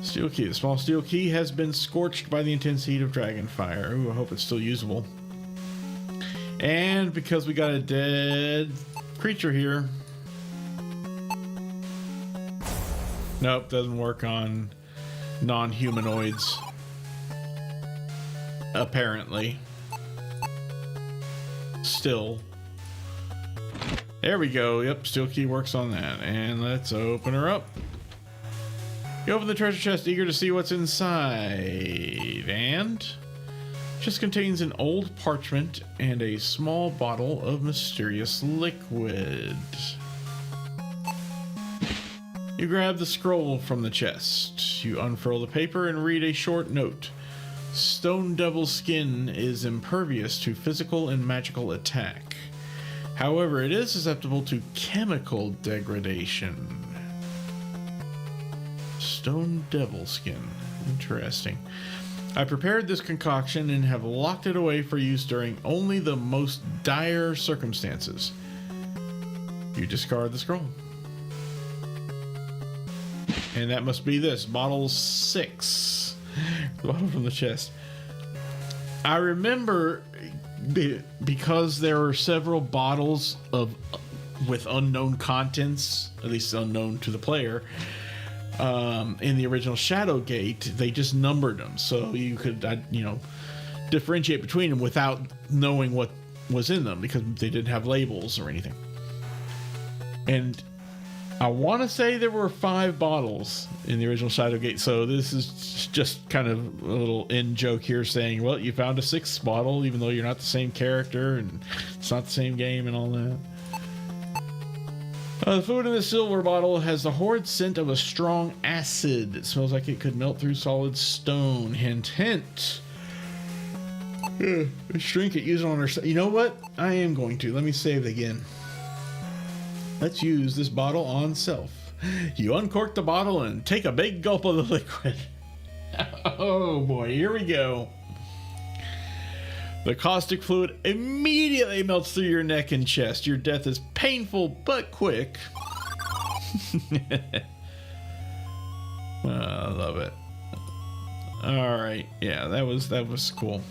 Steel key. The small steel key has been scorched by the intense heat of dragon fire. Ooh, I hope it's still usable. And because we got a dead creature here. Nope, doesn't work on non-humanoids. Apparently. Still. There we go. Yep, steel key works on that. And let's open her up. You open the treasure chest, eager to see what's inside. And just contains an old parchment and a small bottle of mysterious liquid. You grab the scroll from the chest. You unfurl the paper and read a short note. Stone Devil skin is impervious to physical and magical attack. However, it is susceptible to chemical degradation. Stone Devil skin. Interesting. I prepared this concoction and have locked it away for use during only the most dire circumstances. You discard the scroll. And that must be this, bottle 6. The bottle from the chest. I remember because there were several bottles of with unknown contents, at least unknown to the player. In the original Shadowgate, they just numbered them, so you could, differentiate between them without knowing what was in them because they didn't have labels or anything. And I want to say there were 5 bottles in the original Shadowgate, so this is just kind of a little in joke here saying, well, you found a 6th bottle, even though you're not the same character and it's not the same game and all that. The food in the silver bottle has the horrid scent of a strong acid. It smells like it could melt through solid stone. Hint, hint. Let's drink it, use it on our... You know what? I am going to. Let me save again. Let's use this bottle on self. You uncork the bottle and take a big gulp of the liquid. Oh boy, here we go. The caustic fluid immediately melts through your neck and chest. Your death is painful but quick. I love it. All right, yeah, that was cool.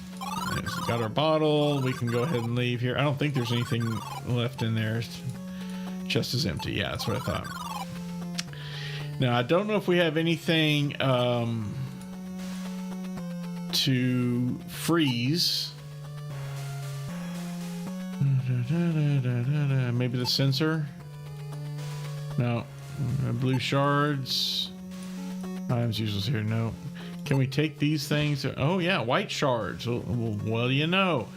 We got our bottle. We can go ahead and leave here. I don't think there's anything left in there. Chest is empty. Yeah, that's what I thought. Now, I don't know if we have anything to freeze. Maybe the sensor? No. Blue shards. Items useless here. No. Can we take these things? Oh, yeah. White shards. Well, you know.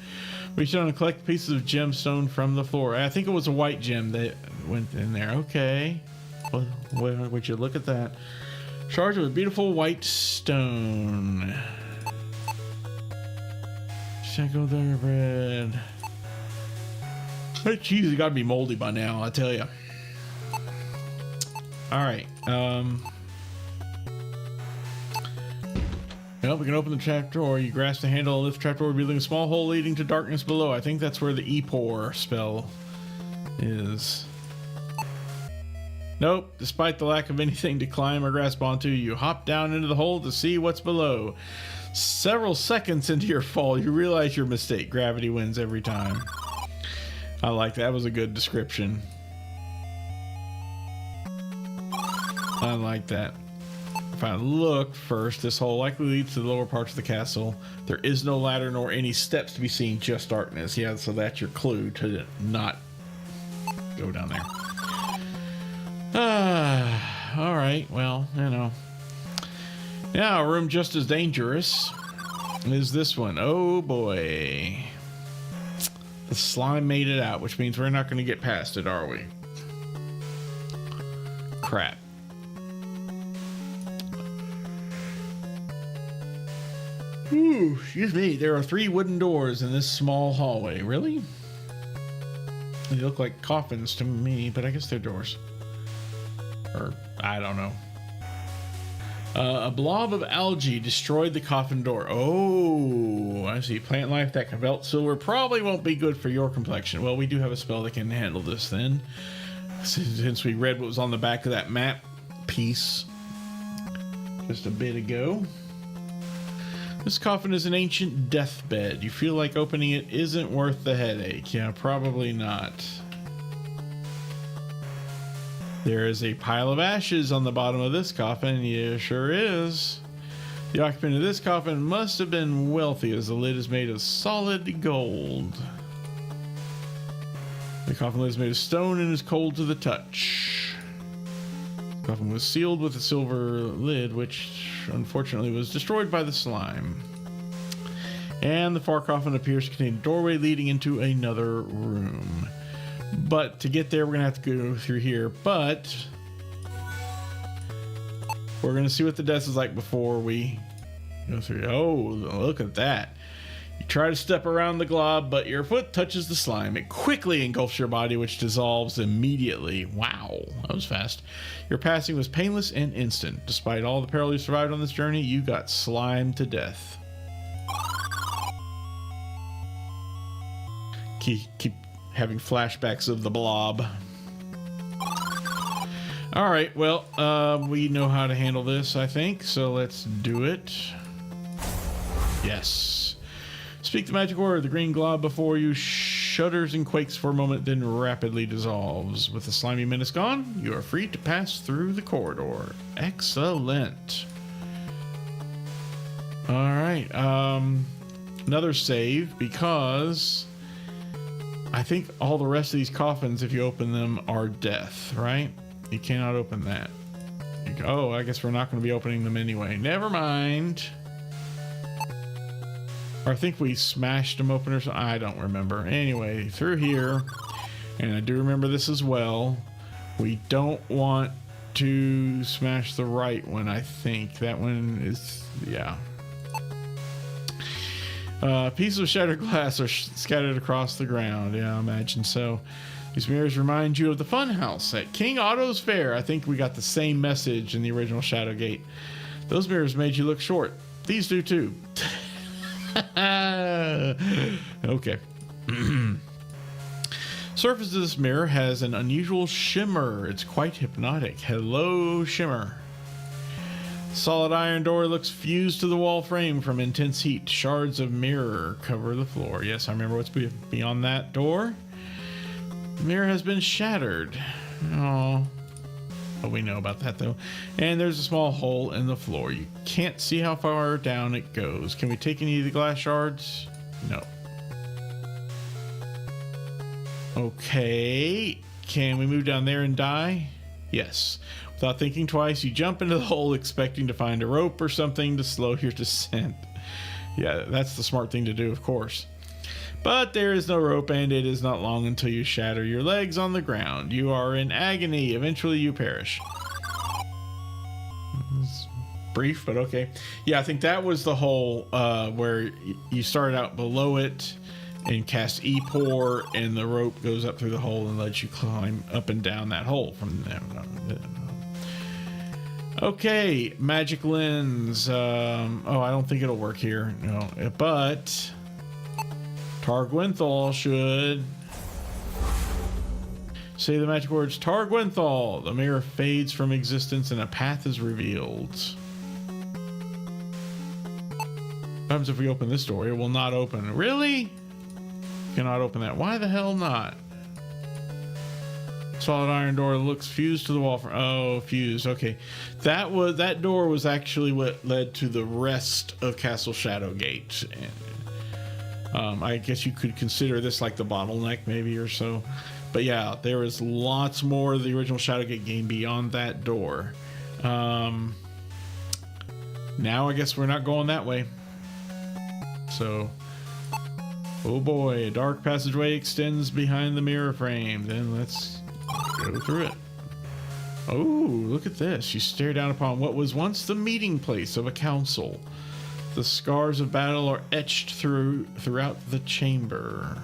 Reach down and collect pieces of gemstone from the floor. I think it was a white gem that went in there. Okay. Well, would you look at that? Shards of a beautiful white stone. Shackle thoroughbred. That cheese has got to be moldy by now, I tell you. All right. Well, we can open the trapdoor. You grasp the handle and lift the trapdoor, revealing a small hole leading to darkness below. I think that's where the E-pour spell is. Nope. Despite the lack of anything to climb or grasp onto, you hop down into the hole to see what's below. Several seconds into your fall, you realize your mistake. Gravity wins every time. I like that. That was a good description. I like that. If I look first, this hole likely leads to the lower parts of the castle. There is no ladder nor any steps to be seen, just darkness. Yeah, so that's your clue to not go down there. All right, well, you know. Now, a room just as dangerous is this one. Oh boy. The slime made it out, which means we're not going to get past it, are we? Crap. Ooh, excuse me. There are 3 wooden doors in this small hallway. Really? They look like coffins to me, but I guess they're doors. Or, I don't know. A blob of algae destroyed the coffin door. Oh, I see. Plant life that can melt silver probably won't be good for your complexion. Well, we do have a spell that can handle this then. Since we read what was on the back of that map piece just a bit ago. This coffin is an ancient deathbed. You feel like opening it isn't worth the headache. Yeah, probably not. There is a pile of ashes on the bottom of this coffin. Yeah, sure is. The occupant of this coffin must have been wealthy, as the lid is made of solid gold. The coffin lid is made of stone and is cold to the touch. The coffin was sealed with a silver lid, which unfortunately was destroyed by the slime. And the far coffin appears to contain a doorway leading into another room. But to get there, we're going to have to go through here. But we're going to see what the death is like before we go through. Oh, look at that. You try to step around the glob, but your foot touches the slime. It quickly engulfs your body, which dissolves immediately. Wow, that was fast. Your passing was painless and instant. Despite all the peril you survived on this journey, you got slimed to death. Keep having flashbacks of the blob. All right, well, we know how to handle this, I think, so let's do it. Yes. Speak the magic word. The green glob before you shudders and quakes for a moment, then rapidly dissolves. With the slimy menace gone, you are free to pass through the corridor. Excellent. All right. Another save, because I think all the rest of these coffins, if you open them, are death, right? You cannot open that. Oh, I guess we're not going to be opening them anyway. Never mind. Or I think we smashed them open or something. I don't remember. Anyway, through here, and I do remember this as well. We don't want to smash the right one, I think. That one is, yeah. Pieces of shattered glass are scattered across the ground. Yeah, I imagine so. These mirrors remind you of the funhouse at King Otto's Fair. I think we got the same message in the original Shadowgate. Those mirrors made you look short. These do too. Okay. Surface of this mirror has an unusual shimmer. It's quite hypnotic. Hello, shimmer. Solid iron door looks fused to the wall frame from intense heat. Shards of mirror cover the floor. Yes, I remember what's beyond that door. The mirror has been shattered. Oh, but we know about that though. And there's a small hole in the floor. You can't see how far down it goes. Can we take any of the glass shards? No. Okay. Can we move down there and die? Yes. Without thinking twice, you jump into the hole expecting to find a rope or something to slow your descent. Yeah, that's the smart thing to do, of course. But there is no rope, and it is not long until you shatter your legs on the ground. You are in agony. Eventually you perish. It's brief, but okay. Yeah, I think that was the hole where you started out below it and cast E-Pour, and the rope goes up through the hole and lets you climb up and down that hole from there. Okay, magic lens. Oh, I don't think it'll work here. No, but Targwenthal should. Say the magic words, Targwenthal. The mirror fades from existence and a path is revealed. What happens if we open this door? It will not open. Really? Cannot open that. Why the hell not? Solid iron door looks fused to the wall. Oh, fused. Okay, that door was actually what led to the rest of Castle Shadowgate. And I guess you could consider this like the bottleneck, maybe, or so. But yeah, there is lots more of the original Shadowgate game beyond that door. Now I guess we're not going that way. So. Oh boy, a dark passageway extends behind the mirror frame. Then let's go through it. Oh, look at this. You stare down upon what was once the meeting place of a council. The scars of battle are etched throughout the chamber.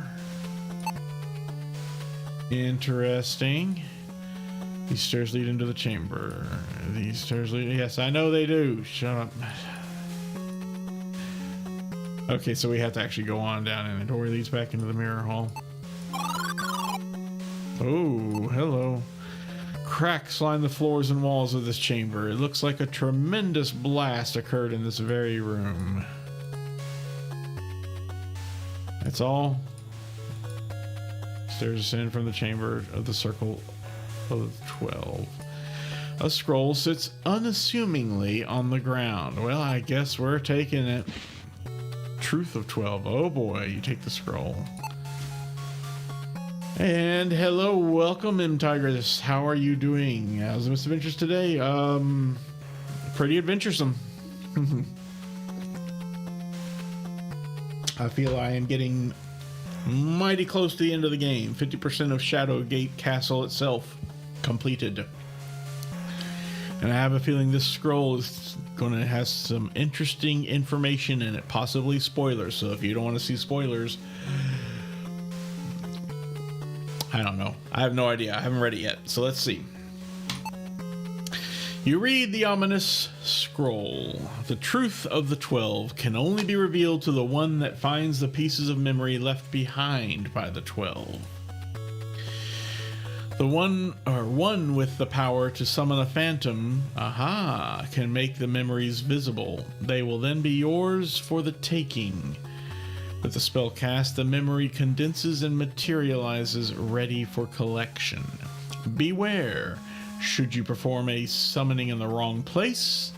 Interesting. These stairs lead into the chamber. These stairs lead... Yes, I know they do. Shut up. Okay, so we have to actually go on down, and the door leads back into the mirror hall. Oh, hello. Cracks line the floors and walls of this chamber. It looks like a tremendous blast occurred in this very room. That's all. Stairs ascend from the chamber of the Circle of 12. A scroll sits unassumingly on the ground. Well, I guess we're taking it. Truth of 12. Oh boy, you take the scroll. And hello, welcome, M. Tigress. How are you doing? How's the Mist of Adventures today? Pretty adventuresome. I feel I am getting mighty close to the end of the game. 50% of Shadowgate Castle itself completed. And I have a feeling this scroll is going to have some interesting information in it, possibly spoilers. So if you don't want to see spoilers, I don't know. I have no idea. I haven't read it yet. So let's see. You read the ominous scroll. The truth of the 12 can only be revealed to the one that finds the pieces of memory left behind by the 12. The one with the power to summon a phantom, can make the memories visible. They will then be yours for the taking. With the spell cast, the memory condenses and materializes, ready for collection. Beware, should you perform a summoning in the wrong place,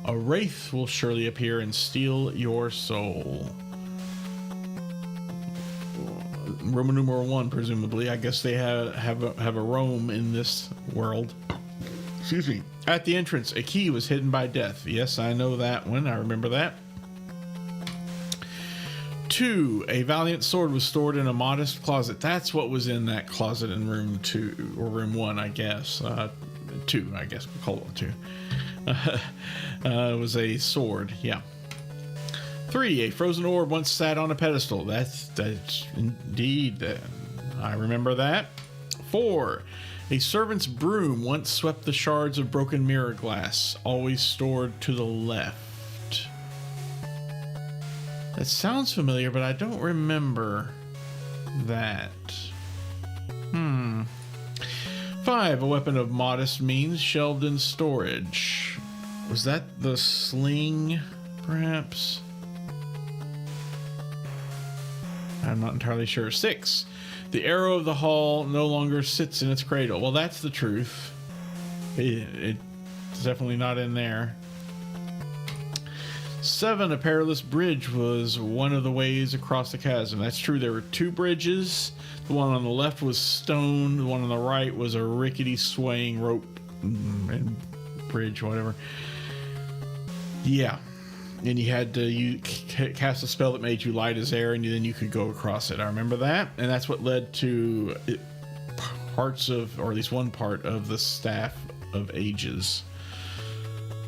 a wraith will surely appear and steal your soul. Roman numeral 1, presumably. I guess they have a Rome in this world. Excuse me. At the entrance, a key was hidden by death. Yes, I know that one. I remember that. 2, a valiant sword was stored in a modest closet. That's what was in that closet in room 2, or room 1, I guess. 2, I guess. We'll call it 2. It was a sword, yeah. 3, a frozen orb once sat on a pedestal. That's indeed, I remember that. 4, a servant's broom once swept the shards of broken mirror glass, always stored to the left. That sounds familiar, but I don't remember that. 5, a weapon of modest means shelved in storage. Was that the sling, perhaps? I'm not entirely sure. 6, the arrow of the hall no longer sits in its cradle. Well, that's the truth. It's definitely not in there. 7, a perilous bridge was one of the ways across the chasm. That's true. There were 2 bridges. The one on the left was stone. The one on the right was a rickety swaying rope and bridge, whatever. Yeah. And you had to cast a spell that made you light as air, and then you could go across it. I remember that. And that's what led to parts of, or at least one part of the Staff of Ages,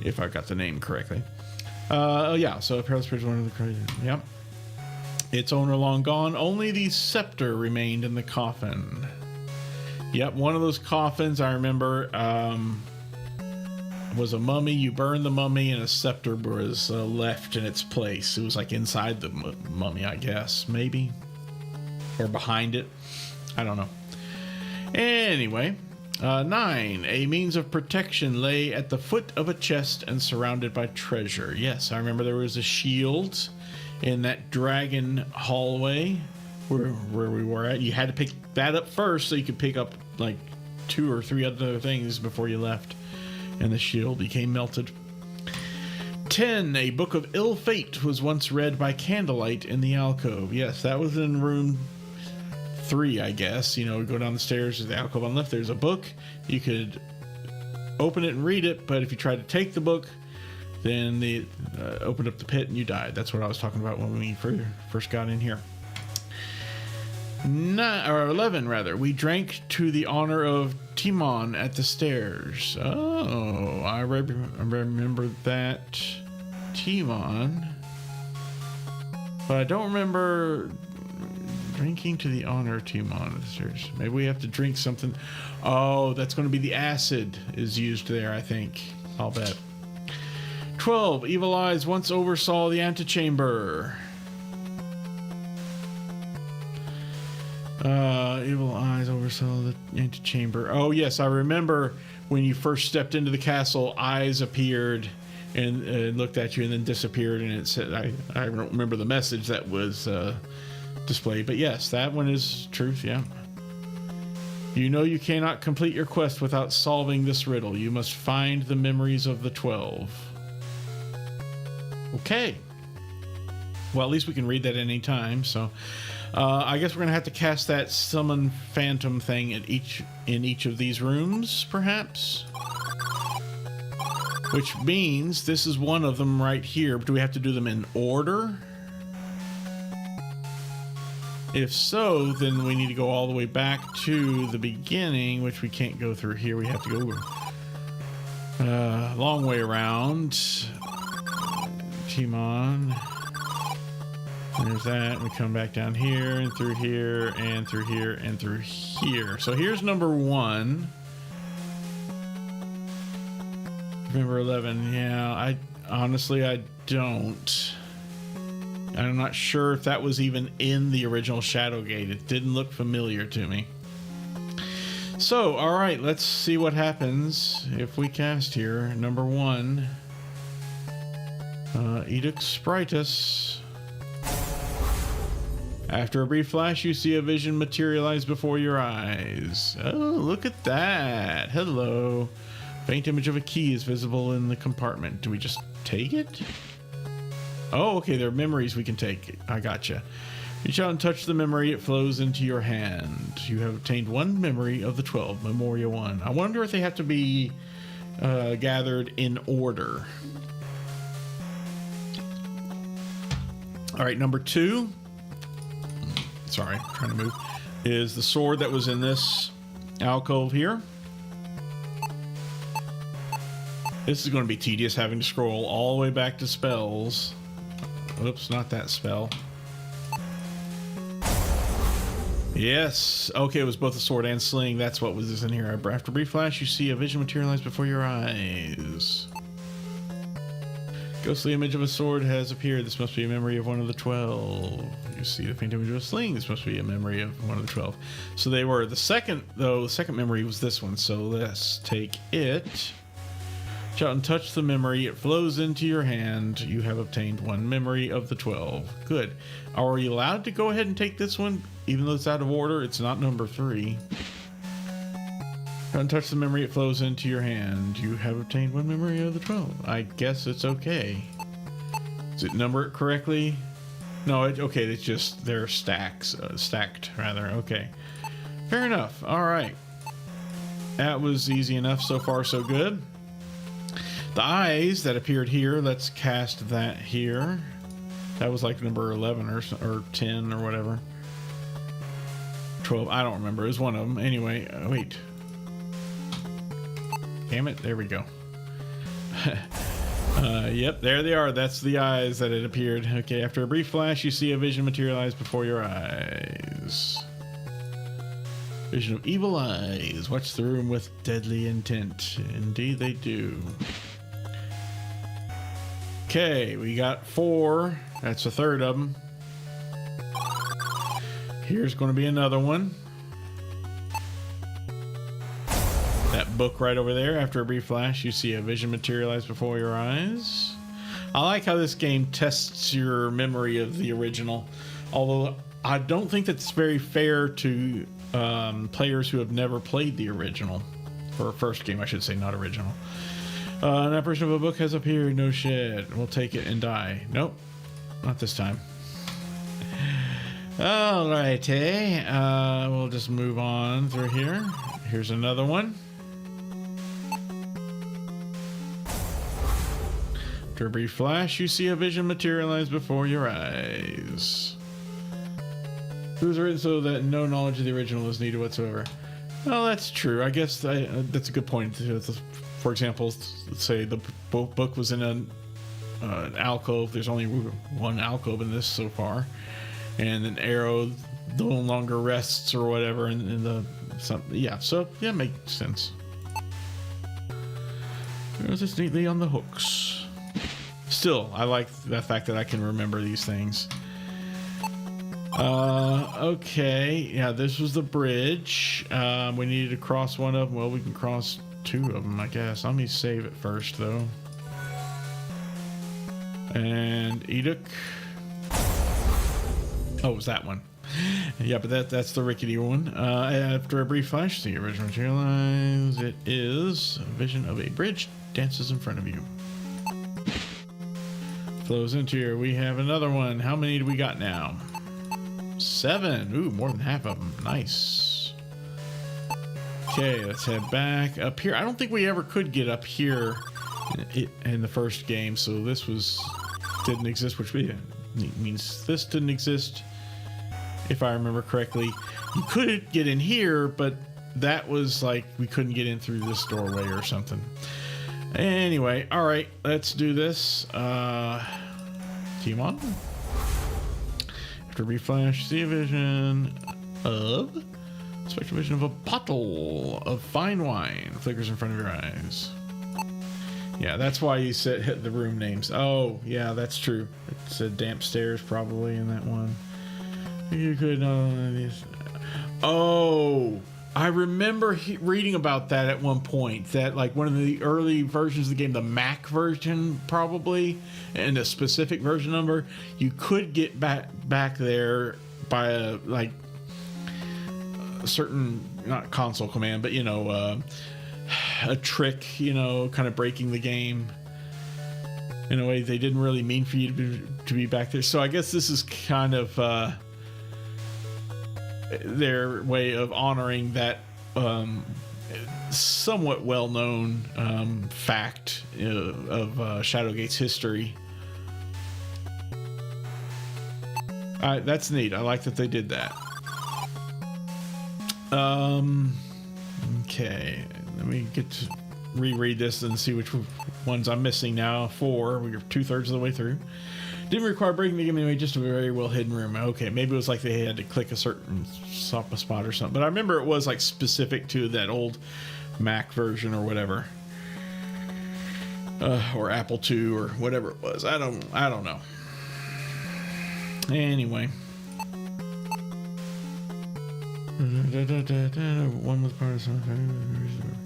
if I got the name correctly. Oh yeah, so Perilous Bridge, one of the crazy. Yep. Its owner long gone. Only the scepter remained in the coffin. Yep, one of those coffins I remember was a mummy. You burned the mummy, and a scepter was left in its place. It was like inside the mummy, I guess, maybe, or behind it. I don't know. Anyway. 9, a means of protection lay at the foot of a chest and surrounded by treasure. Yes, I remember there was a shield in that dragon hallway where we were at. You had to pick that up first so you could pick up like 2 or 3 other things before you left. And the shield became melted. 10, a book of ill fate was once read by candlelight in the alcove. Yes, that was in room 3, I guess. You know, go down the stairs to the alcove on the left. There's a book. You could open it and read it, but if you tried to take the book, then they opened up the pit and you died. That's what I was talking about when we first got in here. 11, rather. We drank to the honor of Timon at the stairs. Oh, I remember that. Timon. But I don't remember drinking to the honor of Timon at the stairs. Maybe we have to drink something. Oh, that's going to be the acid is used there, I think. I'll bet. 12, Evil Eyes once oversaw the antechamber. Evil Eyes oversaw the antechamber. Oh, yes, I remember when you first stepped into the castle, eyes appeared and looked at you and then disappeared, and it said, I don't remember the message that was displayed, but yes, that one is truth, yeah. You know you cannot complete your quest without solving this riddle. You must find the memories of the 12. Okay. Well, at least we can read that any time, so I guess we're going to have to cast that summon phantom thing in each of these rooms, perhaps? Which means this is one of them right here. Do we have to do them in order? If so, then we need to go all the way back to the beginning, which we can't go through here. We have to go long way around. Timon. There's that. We come back down here and through here and through here and through here. So here's number 1. Remember 11. Yeah, I honestly don't. I'm not sure if that was even in the original Shadowgate. It didn't look familiar to me. So, all right, let's see what happens if we cast here. Number 1, Edict Spritus. After a brief flash, you see a vision materialize before your eyes. Oh, look at that. Hello. Faint image of a key is visible in the compartment. Do we just take it? Oh, okay. There are memories we can take. I gotcha. Reach out and touch the memory. It flows into your hand. You have obtained one memory of the 12. Memoria 1. I wonder if they have to be gathered in order. All right, number 2. Sorry, I'm trying to move. Is the sword that was in this alcove here. This is going to be tedious having to scroll all the way back to spells. Oops, not that spell. Yes. Okay, it was both a sword and sling. That's what was in here. After a brief flash, you see a vision materialize before your eyes. Ghostly image of a sword has appeared. This must be a memory of one of the 12. You see the faint image of a sling. This must be a memory of one of the 12. So they were. The second memory was this one. So let's take it. Reach out and touch the memory. It flows into your hand. You have obtained one memory of the 12. Good. Are we allowed to go ahead and take this one? Even though it's out of order, it's not number 3. Don't touch the memory, it flows into your hand. You have obtained one memory of the 12. I guess it's okay. Does it number it correctly? No, okay, it's just they're stacked rather. Okay. Fair enough. All right. That was easy enough. So far, so good. The eyes that appeared here, let's cast that here. That was like number 11 or 10 or whatever. 12, I don't remember. It was one of them. Anyway, wait. Damn it, there we go. Yep, there they are. That's the eyes that had appeared. Okay, after a brief flash, you see a vision materialize before your eyes. Vision of evil eyes. Watch the room with deadly intent. Indeed they do. Okay, we got 4. That's a third of them. Here's going to be another one. That book right over there. After a brief flash, you see a vision materialize before your eyes. I like how this game tests your memory of the original. Although I don't think that's very fair to players who have never played the original. For a first game, I should say, not original. An apparition of a book has appeared. No shit. We'll take it and die. Nope. Not this time. Alrighty. We'll just move on through here. Here's another one. After a brief flash, you see a vision materialize before your eyes. It was written so that no knowledge of the original is needed whatsoever. Well, that's true. I guess that's a good point. For example, let's say the book was in an alcove. There's only one alcove in this so far. And an arrow no longer rests or whatever in the something. Yeah, so yeah, makes sense. There's this neatly on the hooks. Still, I like the fact that I can remember these things. Okay, yeah, this was the bridge. We needed to cross one of them. Well, we can cross 2 of them, I guess. Let me save it first, though. And Eduk. Oh, it was that one. Yeah, but that's the rickety one. After a brief flash, the original materialize. It is a vision of a bridge dances in front of you. Flows into here. We have another one. How many do we got now? 7. Ooh, more than half of them. Nice. Okay, let's head back up here. I don't think we ever could get up here in the first game, so this didn't exist, which means this didn't exist. If I remember correctly, you could get in here, but that was like we couldn't get in through this doorway or something. Anyway, all right, let's do this. Team on. After reflash, see a vision of spectral vision of a bottle of fine wine flickers in front of your eyes. Yeah, that's why you said hit the room names. Oh, yeah, that's true. It said damp stairs probably in that one. You could oh, I remember reading about that at one point, that like one of the early versions of the game, the Mac version probably, and a specific version number, you could get back there by a certain, not console command, but a trick, kind of breaking the game in a way they didn't really mean for you to be back there. So I guess this is kind of their way of honoring that somewhat well-known fact of Shadowgate's history. That's neat. I like that they did that. Okay, let me get to reread this and see which ones I'm missing now. 4. We're 2/3 of the way through. Didn't require breaking the game anyway, just a very well hidden room. Okay, maybe it was like they had to click a certain spot or something. But I remember it was like specific to that old Mac version or whatever. Or Apple II or whatever it was. I don't know. Anyway. One with part of something.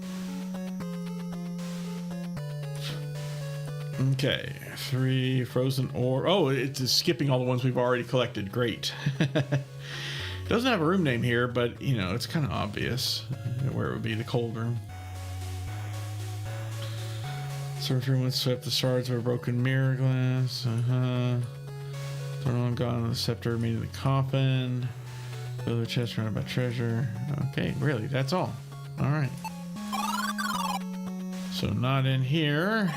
Okay, 3 frozen ore. Oh, it's skipping all the ones we've already collected. Great. Doesn't have a room name here, but it's kind of obvious where it would be. The cold room. Search room would sweep the shards of a broken mirror glass. Turn on, gone the scepter, meeting the coffin. Fill the chest surrounded by treasure. Okay, really, that's all. All right. So not in here.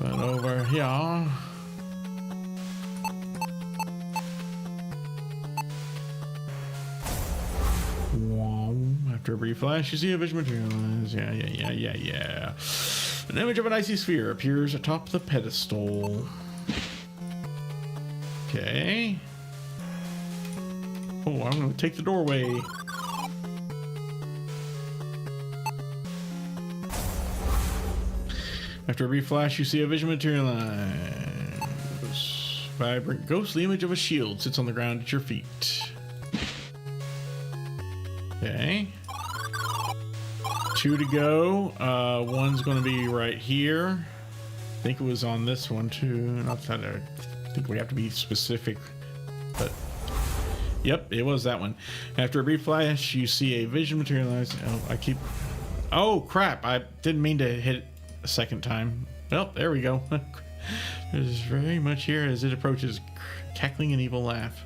But over here. Wow. After a brief flash, you see a vision materialize. Yeah. An image of an icy sphere appears atop the pedestal. Okay. Oh, I'm going to take the doorway. After a brief flash, you see a vision materialize. Vibrant, ghostly image of a shield sits on the ground at your feet. Okay. 2 to go. One's going to be right here. I think it was on this one too. Not that I think we have to be specific, but yep, it was that one. After a brief flash, you see a vision materialize. Oh, crap. I didn't mean to hit it a second time. Well, there we go. There's very much here as it approaches, cackling an evil laugh.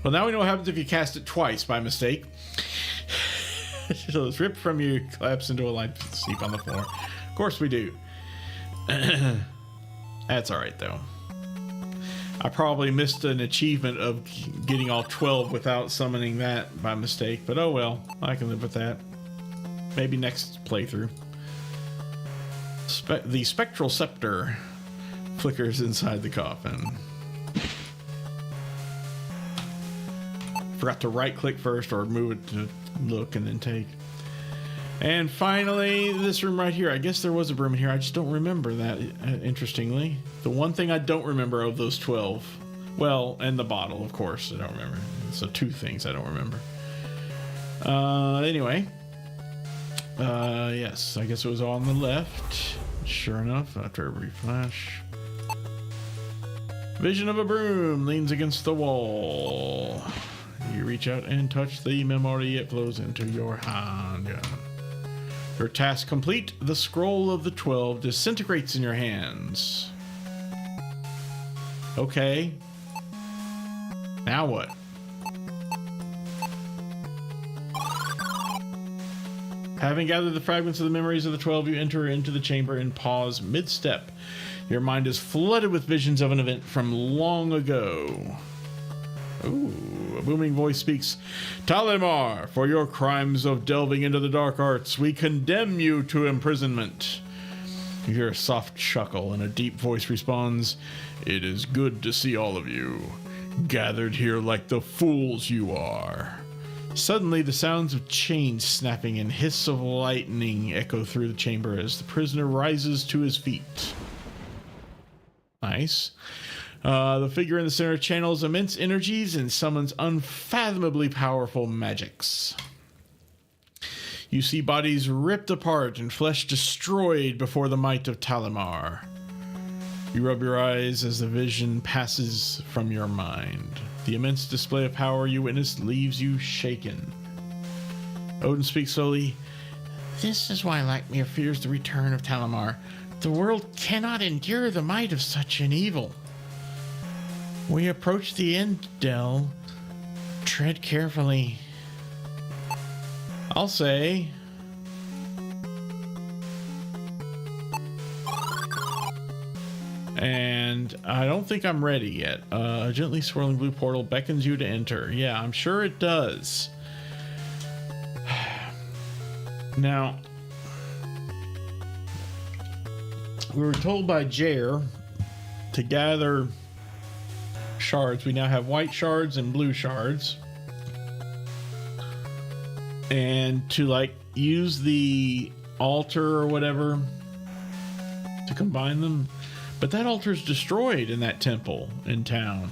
Well, now we know what happens if you cast it twice by mistake. So it's ripped from you, collapse into a light sleep on the floor. Of course we do. That's alright, though. I probably missed an achievement of getting all 12 without summoning that by mistake, but oh well, I can live with that. Maybe next playthrough. The spectral scepter flickers inside the coffin. Forgot to right click first or move it to look and then take. And finally, this room right here. I guess there was a room in here. I just don't remember that, interestingly. The one thing I don't remember of those 12. Well, and the bottle, of course, I don't remember. So 2 things I don't remember. Anyway. Yes, I guess it was on the left. Sure enough, after a brief flash. Vision of a broom leans against the wall. You reach out and touch the memory. It flows into your hand. Your task complete. The scroll of the 12 disintegrates in your hands. Okay. Now what? Having gathered the fragments of the memories of the 12, you enter into the chamber and pause mid-step. Your mind is flooded with visions of an event from long ago. Ooh, a booming voice speaks. Talimar, for your crimes of delving into the dark arts, we condemn you to imprisonment. You hear a soft chuckle and a deep voice responds, It is good to see all of you, gathered here like the fools you are. Suddenly, the sounds of chains snapping and hiss of lightning echo through the chamber as the prisoner rises to his feet. Nice. The figure in the center channels immense energies and summons unfathomably powerful magics. You see bodies ripped apart and flesh destroyed before the might of Talimar. You rub your eyes as the vision passes from your mind. The immense display of power you witness leaves you shaken. Odin speaks slowly. This is why Lakmir fears the return of Talamar. The world cannot endure the might of such an evil. We approach the end, Del. Tread carefully. I'll say. And I don't think I'm ready yet. A gently swirling blue portal beckons you to enter. Yeah, I'm sure it does. Now, we were told by Jer to gather shards. We now have white shards and blue shards. And to like use the altar or whatever to combine them. But that altar's destroyed in that temple in town.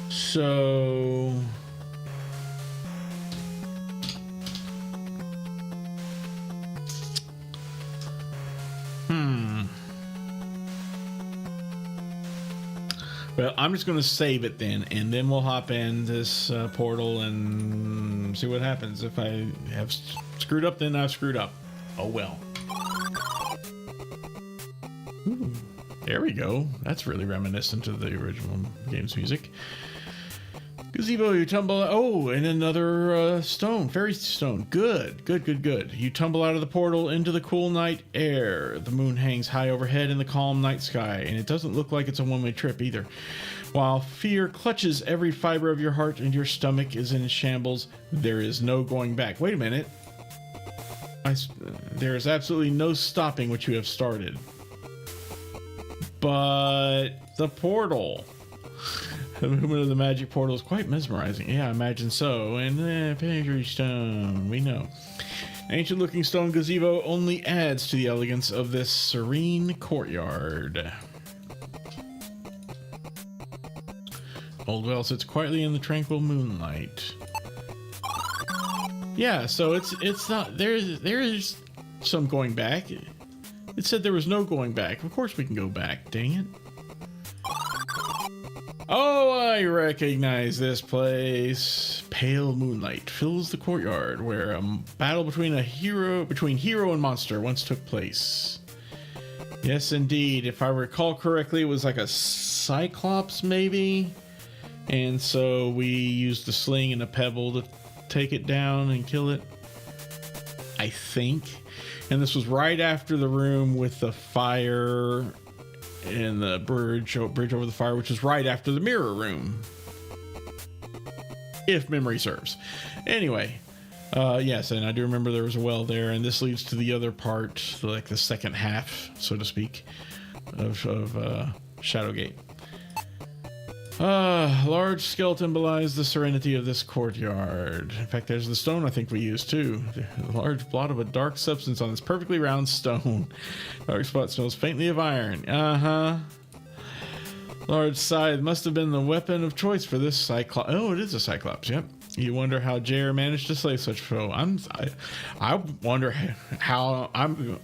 So well, I'm just going to save it then, and then we'll hop in this portal and see what happens. If I have screwed up, then I've screwed up. Oh well. Ooh, there we go. That's really reminiscent of the original game's music. Gazebo, you tumble. Oh, and another stone, fairy stone. Good, good, good, good. You tumble out of the portal into the cool night air. The moon hangs high overhead in the calm night sky, and it doesn't look like it's a one-way trip either. While fear clutches every fiber of your heart and your stomach is in shambles, there is no going back. Wait a minute. There is absolutely no stopping what you have started. But the portal. The movement of the magic portal is quite mesmerizing. Yeah, I imagine so. And Pantry Stone, we know. Ancient looking stone gazebo only adds to the elegance of this serene courtyard. Old well sits quietly in the tranquil moonlight. Yeah, so it's not there's some going back. It said there was no going back. Of course we can go back, dang it. Oh, I recognize this place. Pale moonlight fills the courtyard where a battle between hero and monster once took place. Yes, indeed. If I recall correctly, it was like a cyclops, maybe. And so we used the sling and a pebble to take it down and kill it, I think. And this was right after the room with the fire and the bridge over the fire, which is right after the mirror room, if memory serves. Anyway, yes, and I do remember there was a well there, and this leads to the other part, like the second half, so to speak, of Shadowgate. Large skeleton belies the serenity of this courtyard. In fact, there's the stone I think we used too. A large blot of a dark substance on this perfectly round stone. Dark spot smells faintly of iron. Large scythe must have been the weapon of choice for this cyclops. Oh, it is a cyclops, yep. You wonder how Jer managed to slay such foe. I wonder how I'm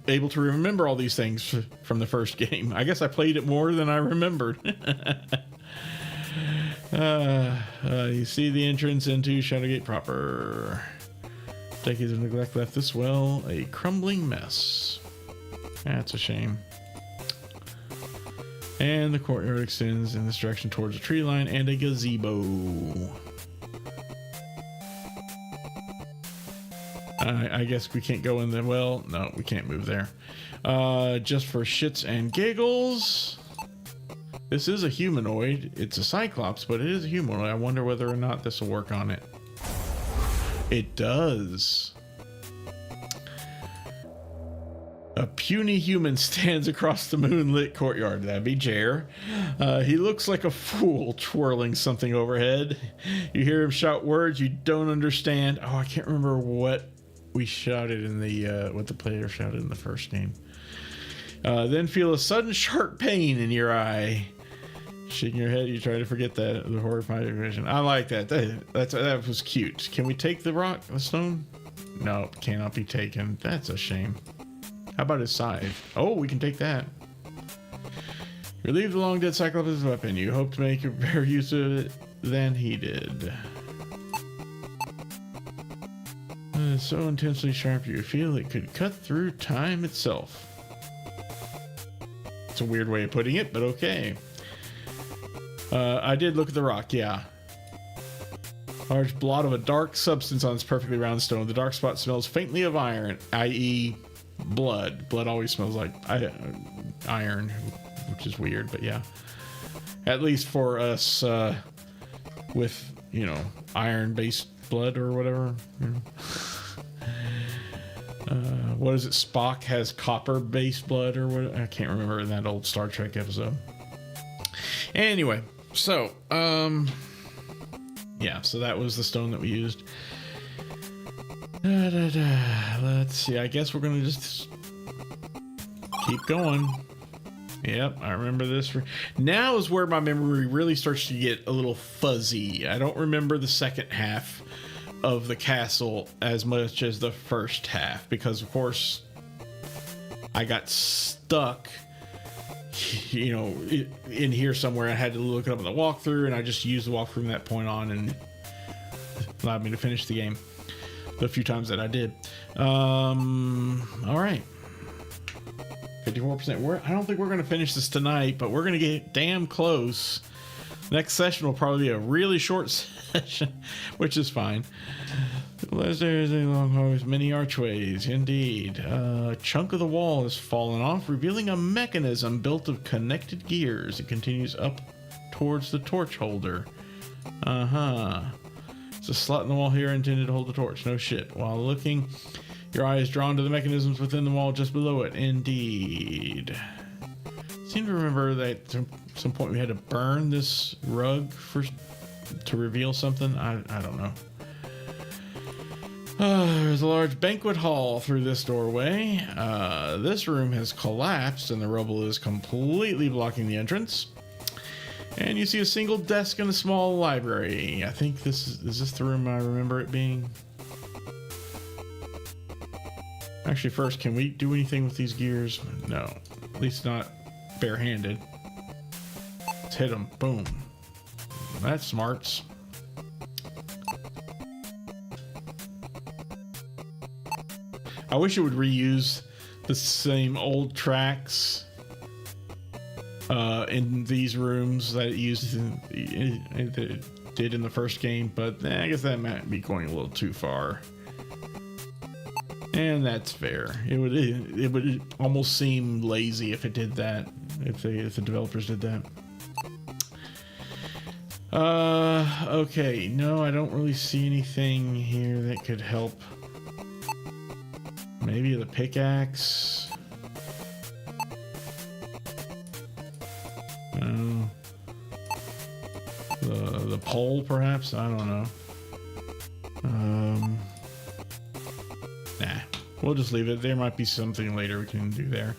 able to remember all these things from the first game. I guess I played it more than I remembered. You see the entrance into Shadowgate proper. Decades of neglect left this well a crumbling mess. That's a shame. And the courtyard extends in this direction towards a tree line and a gazebo. I guess we can't go in the well. No, we can't move there. Just for shits and giggles. This is a humanoid. It's a cyclops, but it is a humanoid. I wonder whether or not this will work on it. It does. A puny human stands across the moonlit courtyard. That'd be Jer. He looks like a fool twirling something overhead. You hear him shout words you don't understand. Oh, I can't remember what we shouted in the what the player shouted in the first game. Then feel a sudden sharp pain in your eye. Shaking your head, you try to forget that the horrifying vision. I like that. That was cute. Can we take the rock, the stone? No, it cannot be taken. That's a shame. How about his scythe? Oh, we can take that. Relieve the long dead Cyclops' weapon. You hope to make better use of it than he did. It's so intensely sharp you feel it could cut through time itself. It's a weird way of putting it, but okay. I did look at the rock, yeah. Large blot of a dark substance on this perfectly round stone. The dark spot smells faintly of iron, i.e. blood. Blood always smells like iron, which is weird, but yeah. At least for us with, you know, iron-based blood or whatever. You know. What is it? Spock has copper-based blood or what? I can't remember in that old Star Trek episode. Anyway, so, yeah, so that was the stone that we used. Let's see, I guess we're gonna just keep going. Yep, I remember this. Now is where my memory really starts to get a little fuzzy. I don't remember the second half of the castle as much as the first half because, of course, I got stuck, you know, in here somewhere. I had to look it up in the walkthrough, and I just used the walkthrough from that point on, and allowed me to finish the game the few times that I did. All right. 54%. I don't think we're going to finish this tonight, but we're going to get damn close. Next session will probably be a really short session, which is fine. Unless there is a long hall with many archways. Indeed. A chunk of the wall has fallen off, revealing a mechanism built of connected gears. It continues up towards the torch holder. It's a slot in the wall here intended to hold the torch. No shit. While looking, your eye is drawn to the mechanisms within the wall just below it. Indeed. I seem to remember that at some point we had to burn this rug to reveal something. I don't know. There's a large banquet hall through this doorway. This room has collapsed and the rubble is completely blocking the entrance. And you see a single desk and a small library. I think is this the room I remember it being? Actually, first, can we do anything with these gears? No, at least not barehanded. Let's hit them. Boom. That's smarts. I wish it would reuse the same old tracks in these rooms that it used it did in the first game, but I guess that might be going a little too far. And that's fair. It would almost seem lazy if it did that, if the developers did that. Okay, no, I don't really see anything here that could help. Maybe the pickaxe. The pole, perhaps. I don't know. Nah, we'll just leave it. There might be something later we can do there.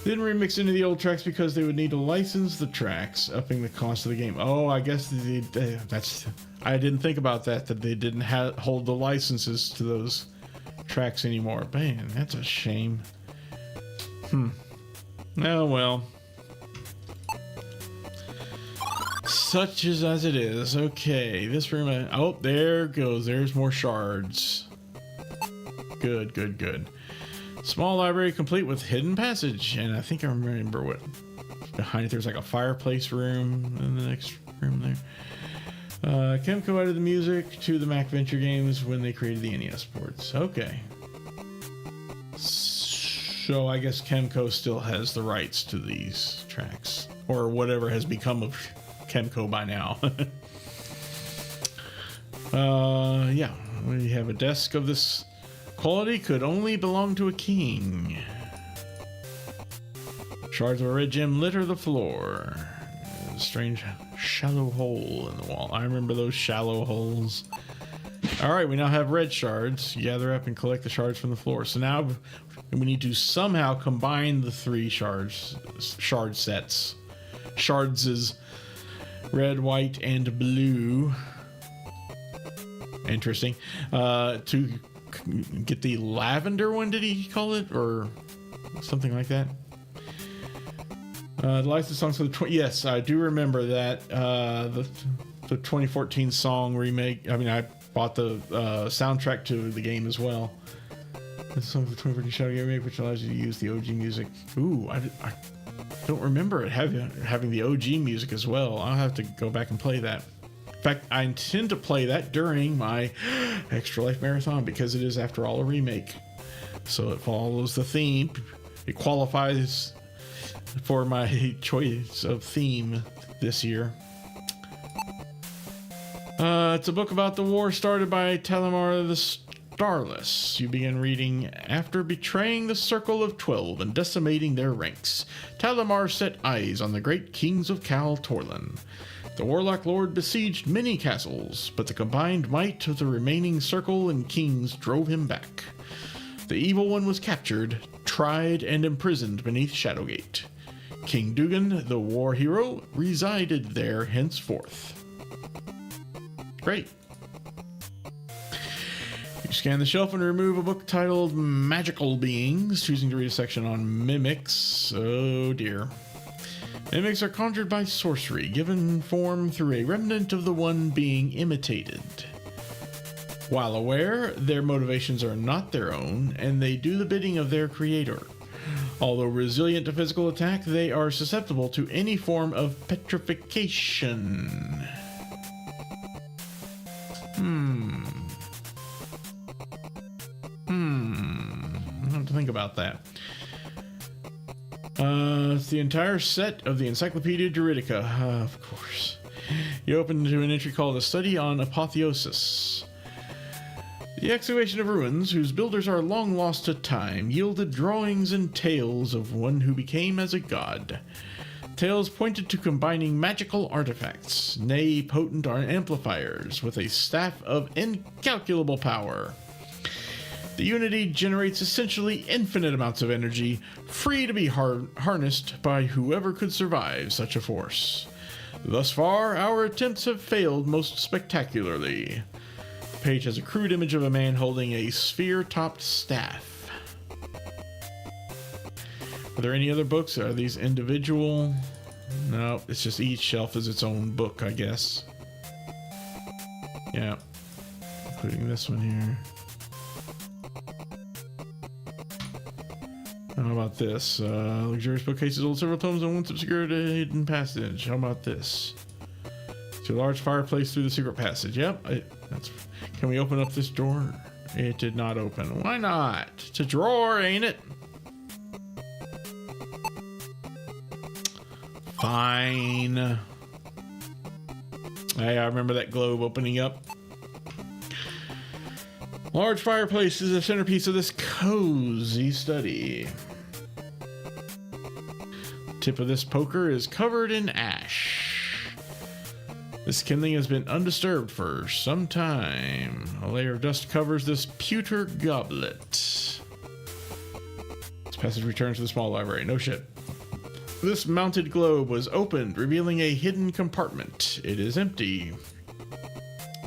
Didn't remix into the old tracks because they would need to license the tracks, upping the cost of the game. Oh, I guess that's. I didn't think about that. That they didn't hold the licenses to those tracks anymore. Man, that's a shame. Oh well. Such is as it is. Okay, this room. Oh, there goes. There's more shards. Good, good, good. Small library complete with hidden passage, and I think I remember what behind it. There's like a fireplace room in the next room there. Kemco added the music to the Mac Venture games when they created the NES ports. Okay. So I guess Kemco still has the rights to these tracks, or whatever has become of Kemco by now. Yeah, we have a desk of this quality could only belong to a king. Shards of a red gem litter the floor. A strange shallow hole in the wall. I remember those shallow holes. Alright, we now have red shards. Gather up and collect the shards from the floor. So now we need to somehow combine the three shard sets. Shards' red, white, and blue. Interesting. To get the lavender one, did he call it? Or something like that? The license songs for the yes, I do remember that. The 2014 song remake. I mean, I bought the soundtrack to the game as well. The song for the 2014 Shadow Game remake, which allows you to use the OG music. Ooh, I don't remember it having the OG music as well. I'll have to go back and play that. In fact, I intend to play that during my Extra Life Marathon because it is, after all, a remake. So it follows the theme. It qualifies for my choice of theme this year. It's a book about the war started by Talamar the Starless. You begin reading, after betraying the Circle of 12 and decimating their ranks, Talamar set eyes on the great kings of Kal Torlin. The Warlock Lord besieged many castles, but the combined might of the remaining Circle and kings drove him back. The Evil One was captured, tried, and imprisoned beneath Shadowgate. King Dugan, the war hero, resided there henceforth. Great. You scan the shelf and remove a book titled Magical Beings, choosing to read a section on mimics. Oh dear. Mimics are conjured by sorcery, given form through a remnant of the one being imitated. While aware, their motivations are not their own, and they do the bidding of their creator. Although resilient to physical attack, they are susceptible to any form of petrification. I'll have to think about that. It's the entire set of the Encyclopedia Juridica, of course. You open to an entry called A Study on Apotheosis. The excavation of ruins, whose builders are long lost to time, yielded drawings and tales of one who became as a god. Tales pointed to combining magical artifacts, nay, potent amplifiers, with a staff of incalculable power. The unity generates essentially infinite amounts of energy, free to be harnessed by whoever could survive such a force. Thus far, our attempts have failed most spectacularly. The page has a crude image of a man holding a sphere-topped staff. Are there any other books? Are these individual? No, it's just each shelf is its own book, I guess. Yeah, including this one here. How about this? Luxurious bookcases, old several tomes, and once obscured a hidden passage. How about this? To a large fireplace through the secret passage. Yep. Can we open up this door? It did not open. Why not? It's a drawer, ain't it? Fine. Hey, I remember that globe opening up. Large fireplace is the centerpiece of this cozy study. Tip of this poker is covered in ash. This kindling has been undisturbed for some time. A layer of dust covers this pewter goblet. This passage returns to the small library. No shit. This mounted globe was opened, revealing a hidden compartment. It is empty.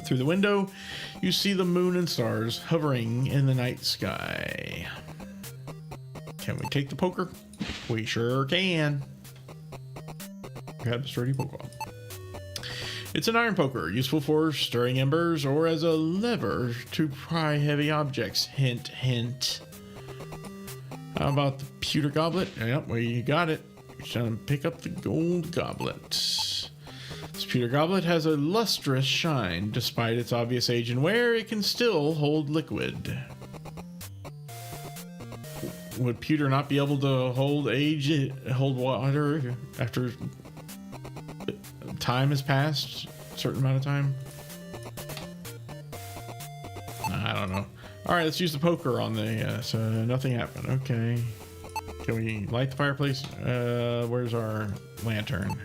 Through the window, you see the moon and stars hovering in the night sky. Can we take the poker? We sure can. Grab a sturdy poker. It's an iron poker, useful for stirring embers or as a lever to pry heavy objects. Hint, hint. How about the pewter goblet? Yep, well, you got it. You're trying to pick up the gold goblet. This pewter goblet has a lustrous shine. Despite its obvious age and wear, it can still hold liquid. Would pewter not be able to hold water after time has passed? A certain amount of time? I don't know. Alright, let's use the poker on the... so nothing happened. Okay. Can we light the fireplace? Where's our lantern?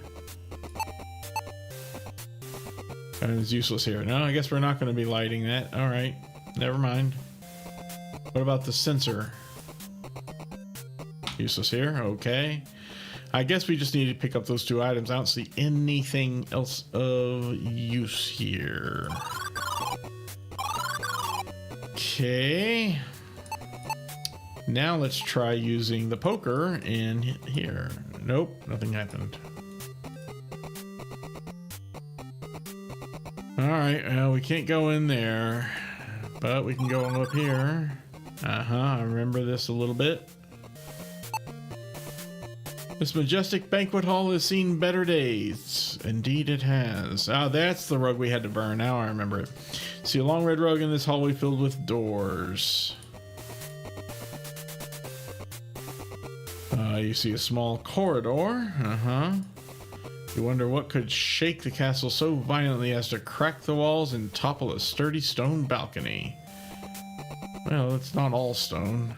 It's useless here. No, I guess we're not going to be lighting that. All right, never mind. What about the sensor? Useless here. Okay. I guess we just need to pick up those two items. I don't see anything else of use here. Okay. Now let's try using the poker in here. Nope, nothing happened. Alright, well, we can't go in there, but we can go up here. I remember this a little bit. This majestic banquet hall has seen better days. Indeed it has. Ah, that's the rug we had to burn. Now I remember it. See a long red rug in this hallway filled with doors. You see a small corridor. You wonder what could shake the castle so violently as to crack the walls and topple a sturdy stone balcony. Well, it's not all stone.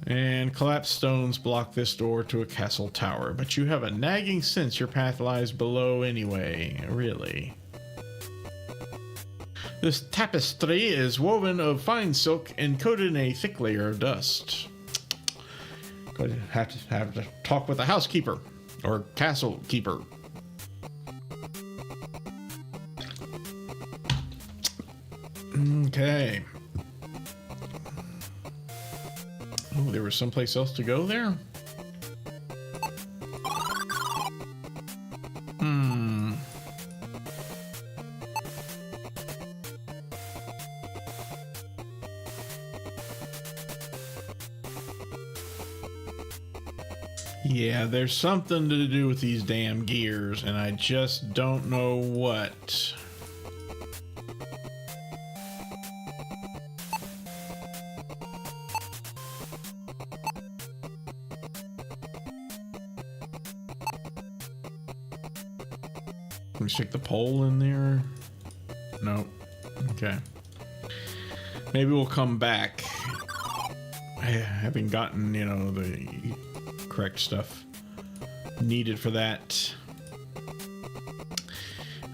And collapsed stones block this door to a castle tower, but you have a nagging sense your path lies below anyway. Really. This tapestry is woven of fine silk and coated in a thick layer of dust. Going to have to talk with the housekeeper or castle keeper. Okay. Oh, there was someplace else to go there? Yeah, there's something to do with these damn gears, and I just don't know what. Can we stick the pole in there? Nope. Okay. Maybe we'll come back having gotten, you know, the correct stuff needed for that.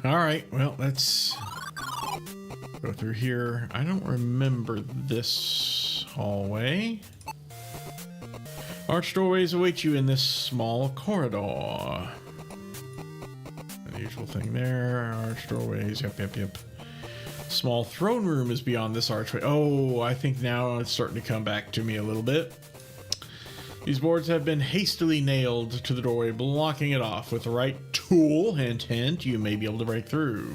All right, well, let's go through here. I don't remember this hallway. Arched doorways await you in this small corridor. The usual thing there. Arched doorways. Yep. Small throne room is beyond this archway. Oh, I think now it's starting to come back to me a little bit. These boards have been hastily nailed to the doorway, blocking it off. With the right tool, hint, hint, you may be able to break through.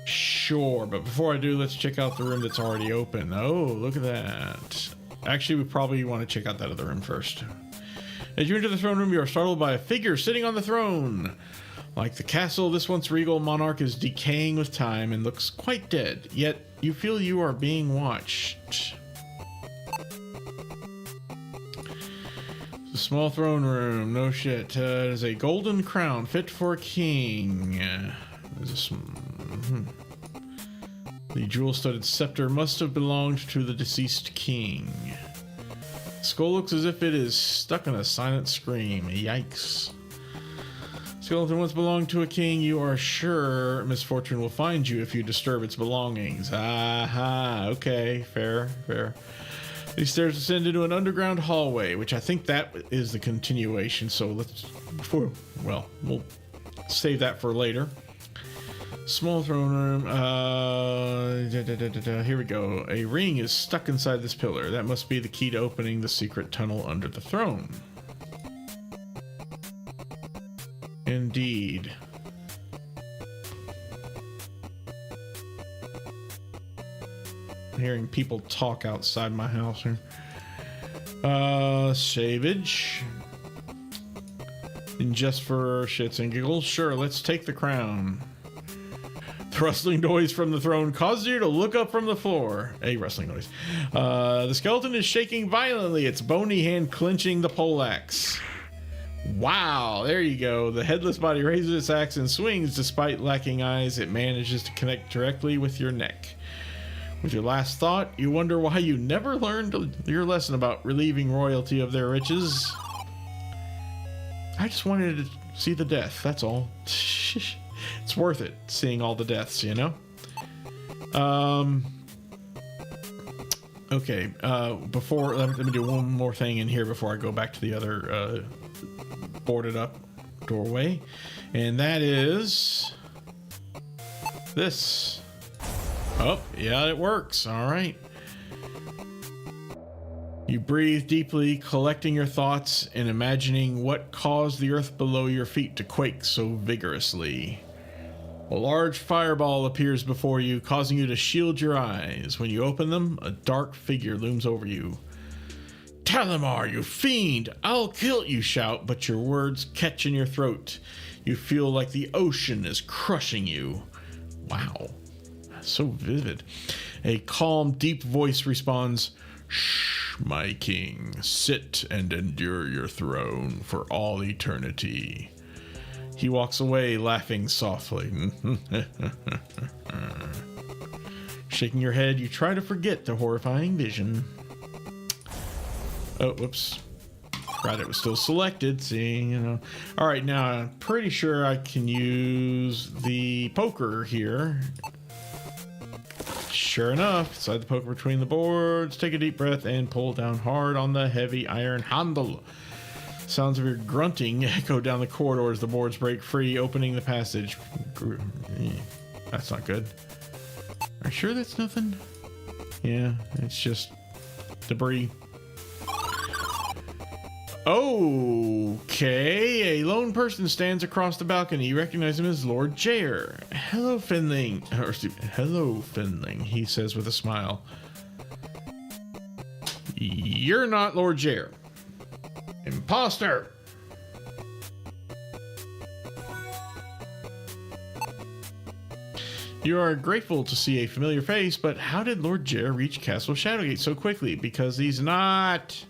Sure, but before I do, let's check out the room that's already open. Oh, look at that. Actually, we probably want to check out that other room first. As you enter the throne room, you are startled by a figure sitting on the throne. Like the castle, this once regal monarch is decaying with time and looks quite dead, yet you feel you are being watched. It's a small throne room, no shit. It is a golden crown fit for a king. The jewel-studded scepter must have belonged to the deceased king. The skull looks as if it is stuck in a silent scream. Yikes. Skeleton once belonged to a king. You are sure misfortune will find you if you disturb its belongings. Aha, okay, fair. These stairs ascend into an underground hallway, which I think that is the continuation, so we'll save that for later. Small throne room. Here we go. A ring is stuck inside this pillar. That must be the key to opening the secret tunnel under the throne. Indeed. I'm hearing people talk outside my house here. Savage. And just for shits and giggles, sure, let's take the crown. The rustling noise from the throne causes you to look up from the floor. A rustling noise. The skeleton is shaking violently, its bony hand clenching the poleaxe. Wow, there you go. The headless body raises its axe and swings. Despite lacking eyes, it manages to connect directly with your neck. With your last thought, you wonder why you never learned your lesson about relieving royalty of their riches. I just wanted to see the death, that's all. It's worth it, seeing all the deaths, you know? Okay, let me do one more thing in here before I go back to the other boarded up doorway, and that is this. Oh, yeah, it works. All right. You breathe deeply, collecting your thoughts and imagining what caused the earth below your feet to quake so vigorously. A large fireball appears before you, causing you to shield your eyes. When you open them, a dark figure looms over you. Talamar, you fiend! I'll kill you, shout, but your words catch in your throat. You feel like the ocean is crushing you. Wow, so vivid. A calm, deep voice responds, Shh, my king, sit and endure your throne for all eternity. He walks away, laughing softly. Shaking your head, you try to forget the horrifying vision. Oh, whoops. Forgot it was still selected. See, you know. All right, now I'm pretty sure I can use the poker here. Sure enough, slide the poker between the boards, take a deep breath, and pull down hard on the heavy iron handle. Sounds of your grunting echo down the corridor as the boards break free, opening the passage. That's not good. Are you sure that's nothing? Yeah, it's just debris. Okay, a lone person stands across the balcony. You recognize him as Lord Jair. Hello, Finling. Hello, Finling, he says with a smile. You're not Lord Jair. Imposter! You are grateful to see a familiar face, but how did Lord Jair reach Castle Shadowgate so quickly? Because he's not.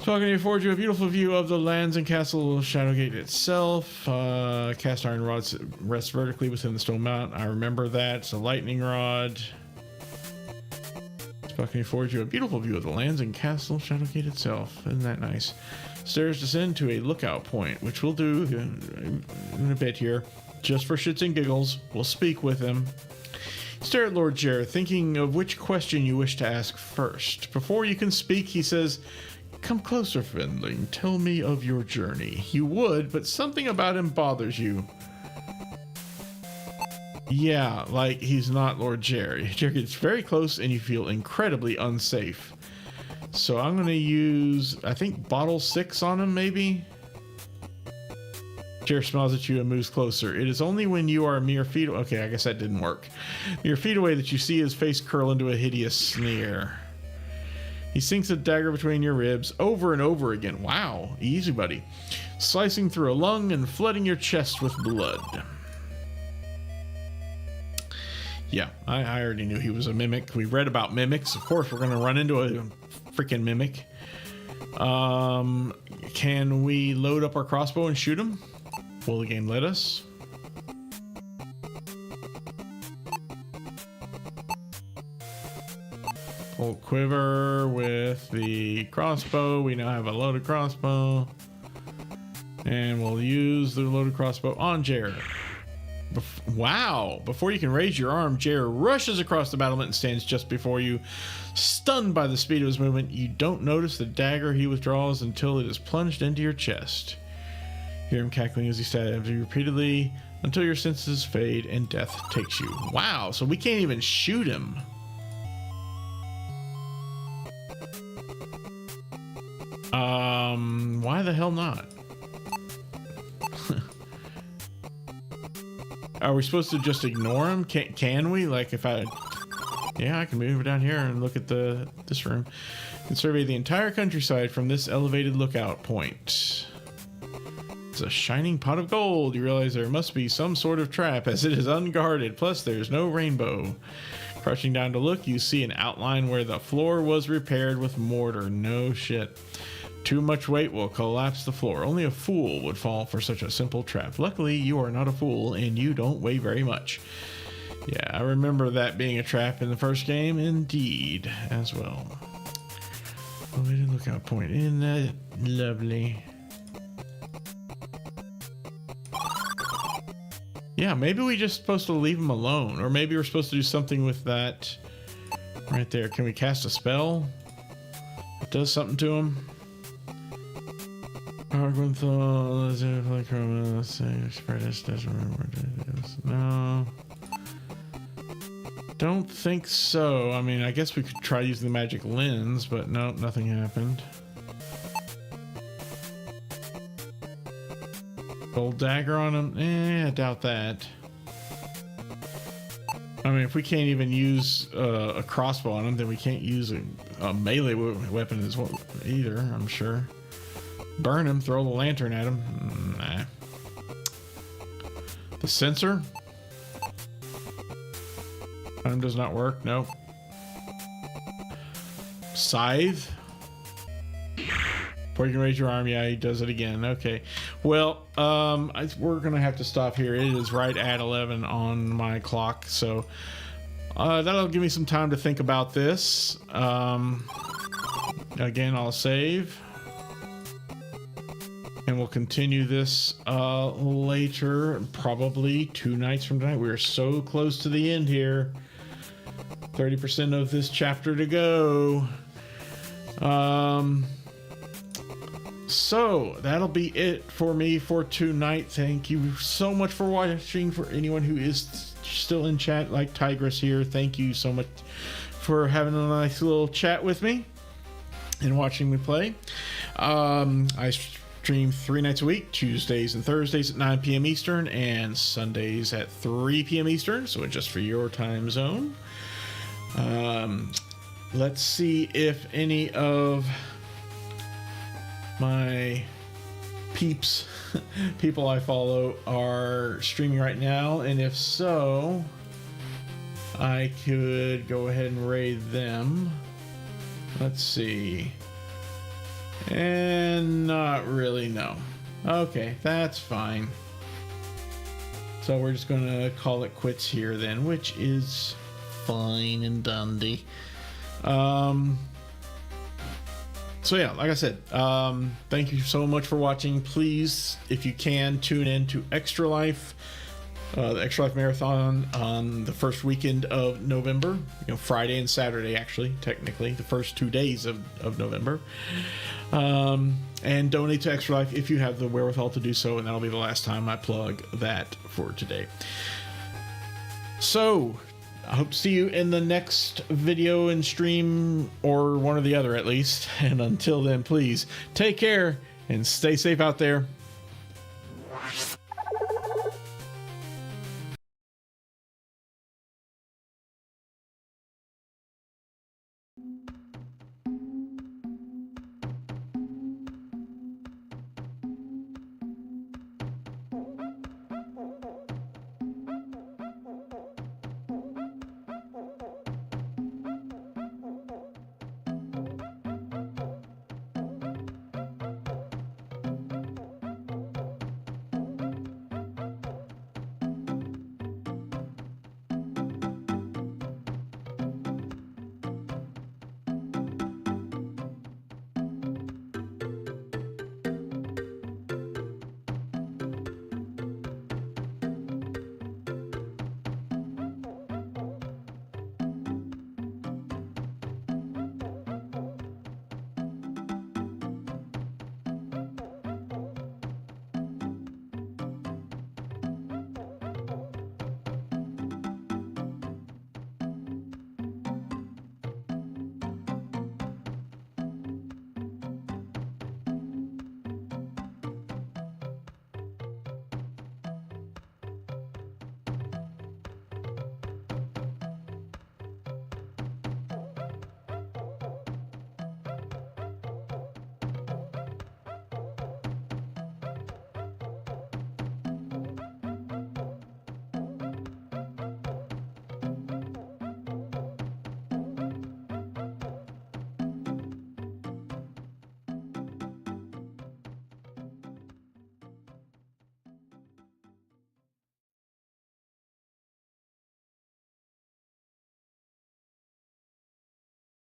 Balcony affords you a beautiful view of the lands and Castle Shadowgate itself. Cast iron rods rest vertically within the stone mount. I remember that. It's a lightning rod. This balcony affords you a beautiful view of the lands and Castle Shadowgate itself. Isn't that nice? Stairs descend to a lookout point, which we'll do in a bit here. Just for shits and giggles, we'll speak with him. Stare at Lord Jair, thinking of which question you wish to ask first. Before you can speak, he says, Come closer, Finling. Tell me of your journey. You would, but something about him bothers you. Yeah, like he's not Lord Jair. Jair gets very close and you feel incredibly unsafe. So I'm going to use, I think, bottle 6 on him, maybe? Jair smiles at you and moves closer. It is only when you are a mere feet... Okay, I guess that didn't work. Mere feet away that you see his face curl into a hideous sneer. He sinks a dagger between your ribs over and over again. Wow, easy, buddy. Slicing through a lung and flooding your chest with blood. Yeah, I already knew he was a mimic. We read about mimics. Of course, we're going to run into a freaking mimic. Can we load up our crossbow and shoot him? Will the game let us? Full quiver with the crossbow. We now have a loaded crossbow. And we'll use the loaded crossbow on Jair. Wow! Before you can raise your arm, Jair rushes across the battlement and stands just before you. Stunned by the speed of his movement, you don't notice the dagger he withdraws until it is plunged into your chest. Hear him cackling as he stabs you repeatedly until your senses fade and death takes you. Wow, so we can't even shoot him. Why the hell not? Are we supposed to just ignore him? Can we? Like if I... Yeah, I can move down here and look at this room. And survey the entire countryside from this elevated lookout point. It's a shining pot of gold. You realize there must be some sort of trap as it is unguarded. Plus, there's no rainbow. Crouching down to look, you see an outline where the floor was repaired with mortar. No shit. Too much weight will collapse the floor. Only a fool would fall for such a simple trap. Luckily, you are not a fool and you don't weigh very much. Yeah, I remember that being a trap in the first game. Indeed, as well. Elevated lookout point. Isn't that lovely? Yeah, maybe we're just supposed to leave him alone. Or maybe we're supposed to do something with that right there. Can we cast a spell? It does something to him. No. Don't think so. I mean, I guess we could try using the magic lens, but no, nothing happened. Gold dagger on him? I doubt that. I mean, if we can't even use a crossbow on him, then we can't use a melee weapon as well either, I'm sure. Burn him, throw the lantern at him. Nah. The sensor? Does not work. Nope. Scythe? Before you can raise your arm, yeah, he does it again. Okay. Well, we're gonna have to stop here. It is right at 11 on my clock, so that'll give me some time to think about this. Again, I'll save, and we'll continue this later, probably 2 nights from tonight. We're so close to the end here. 30% of this chapter to go. So that'll be it for me for tonight. Thank you so much for watching. For anyone who is still in chat, like Tigress here, thank you so much for having a nice little chat with me and watching me play. I stream 3 nights a week, Tuesdays and Thursdays at 9 p.m. Eastern and Sundays at 3 p.m. Eastern, so just for your time zone. Let's see if any of my peeps, people I follow, are streaming right now, and if so, I could go ahead and raid them. Let's see. And not really, no. Okay, that's fine. So we're just gonna call it quits here then, which is fine and dandy. So yeah, like I said, thank you so much for watching. Please, if you can, tune in to Extra Life, the Extra Life Marathon on the first weekend of November. Friday and Saturday, actually, technically, the first 2 days of November. And donate to Extra Life if you have the wherewithal to do so, and that'll be the last time I plug that for today. So I hope to see you in the next video and stream, or one or the other at least. And until then, please take care and stay safe out there.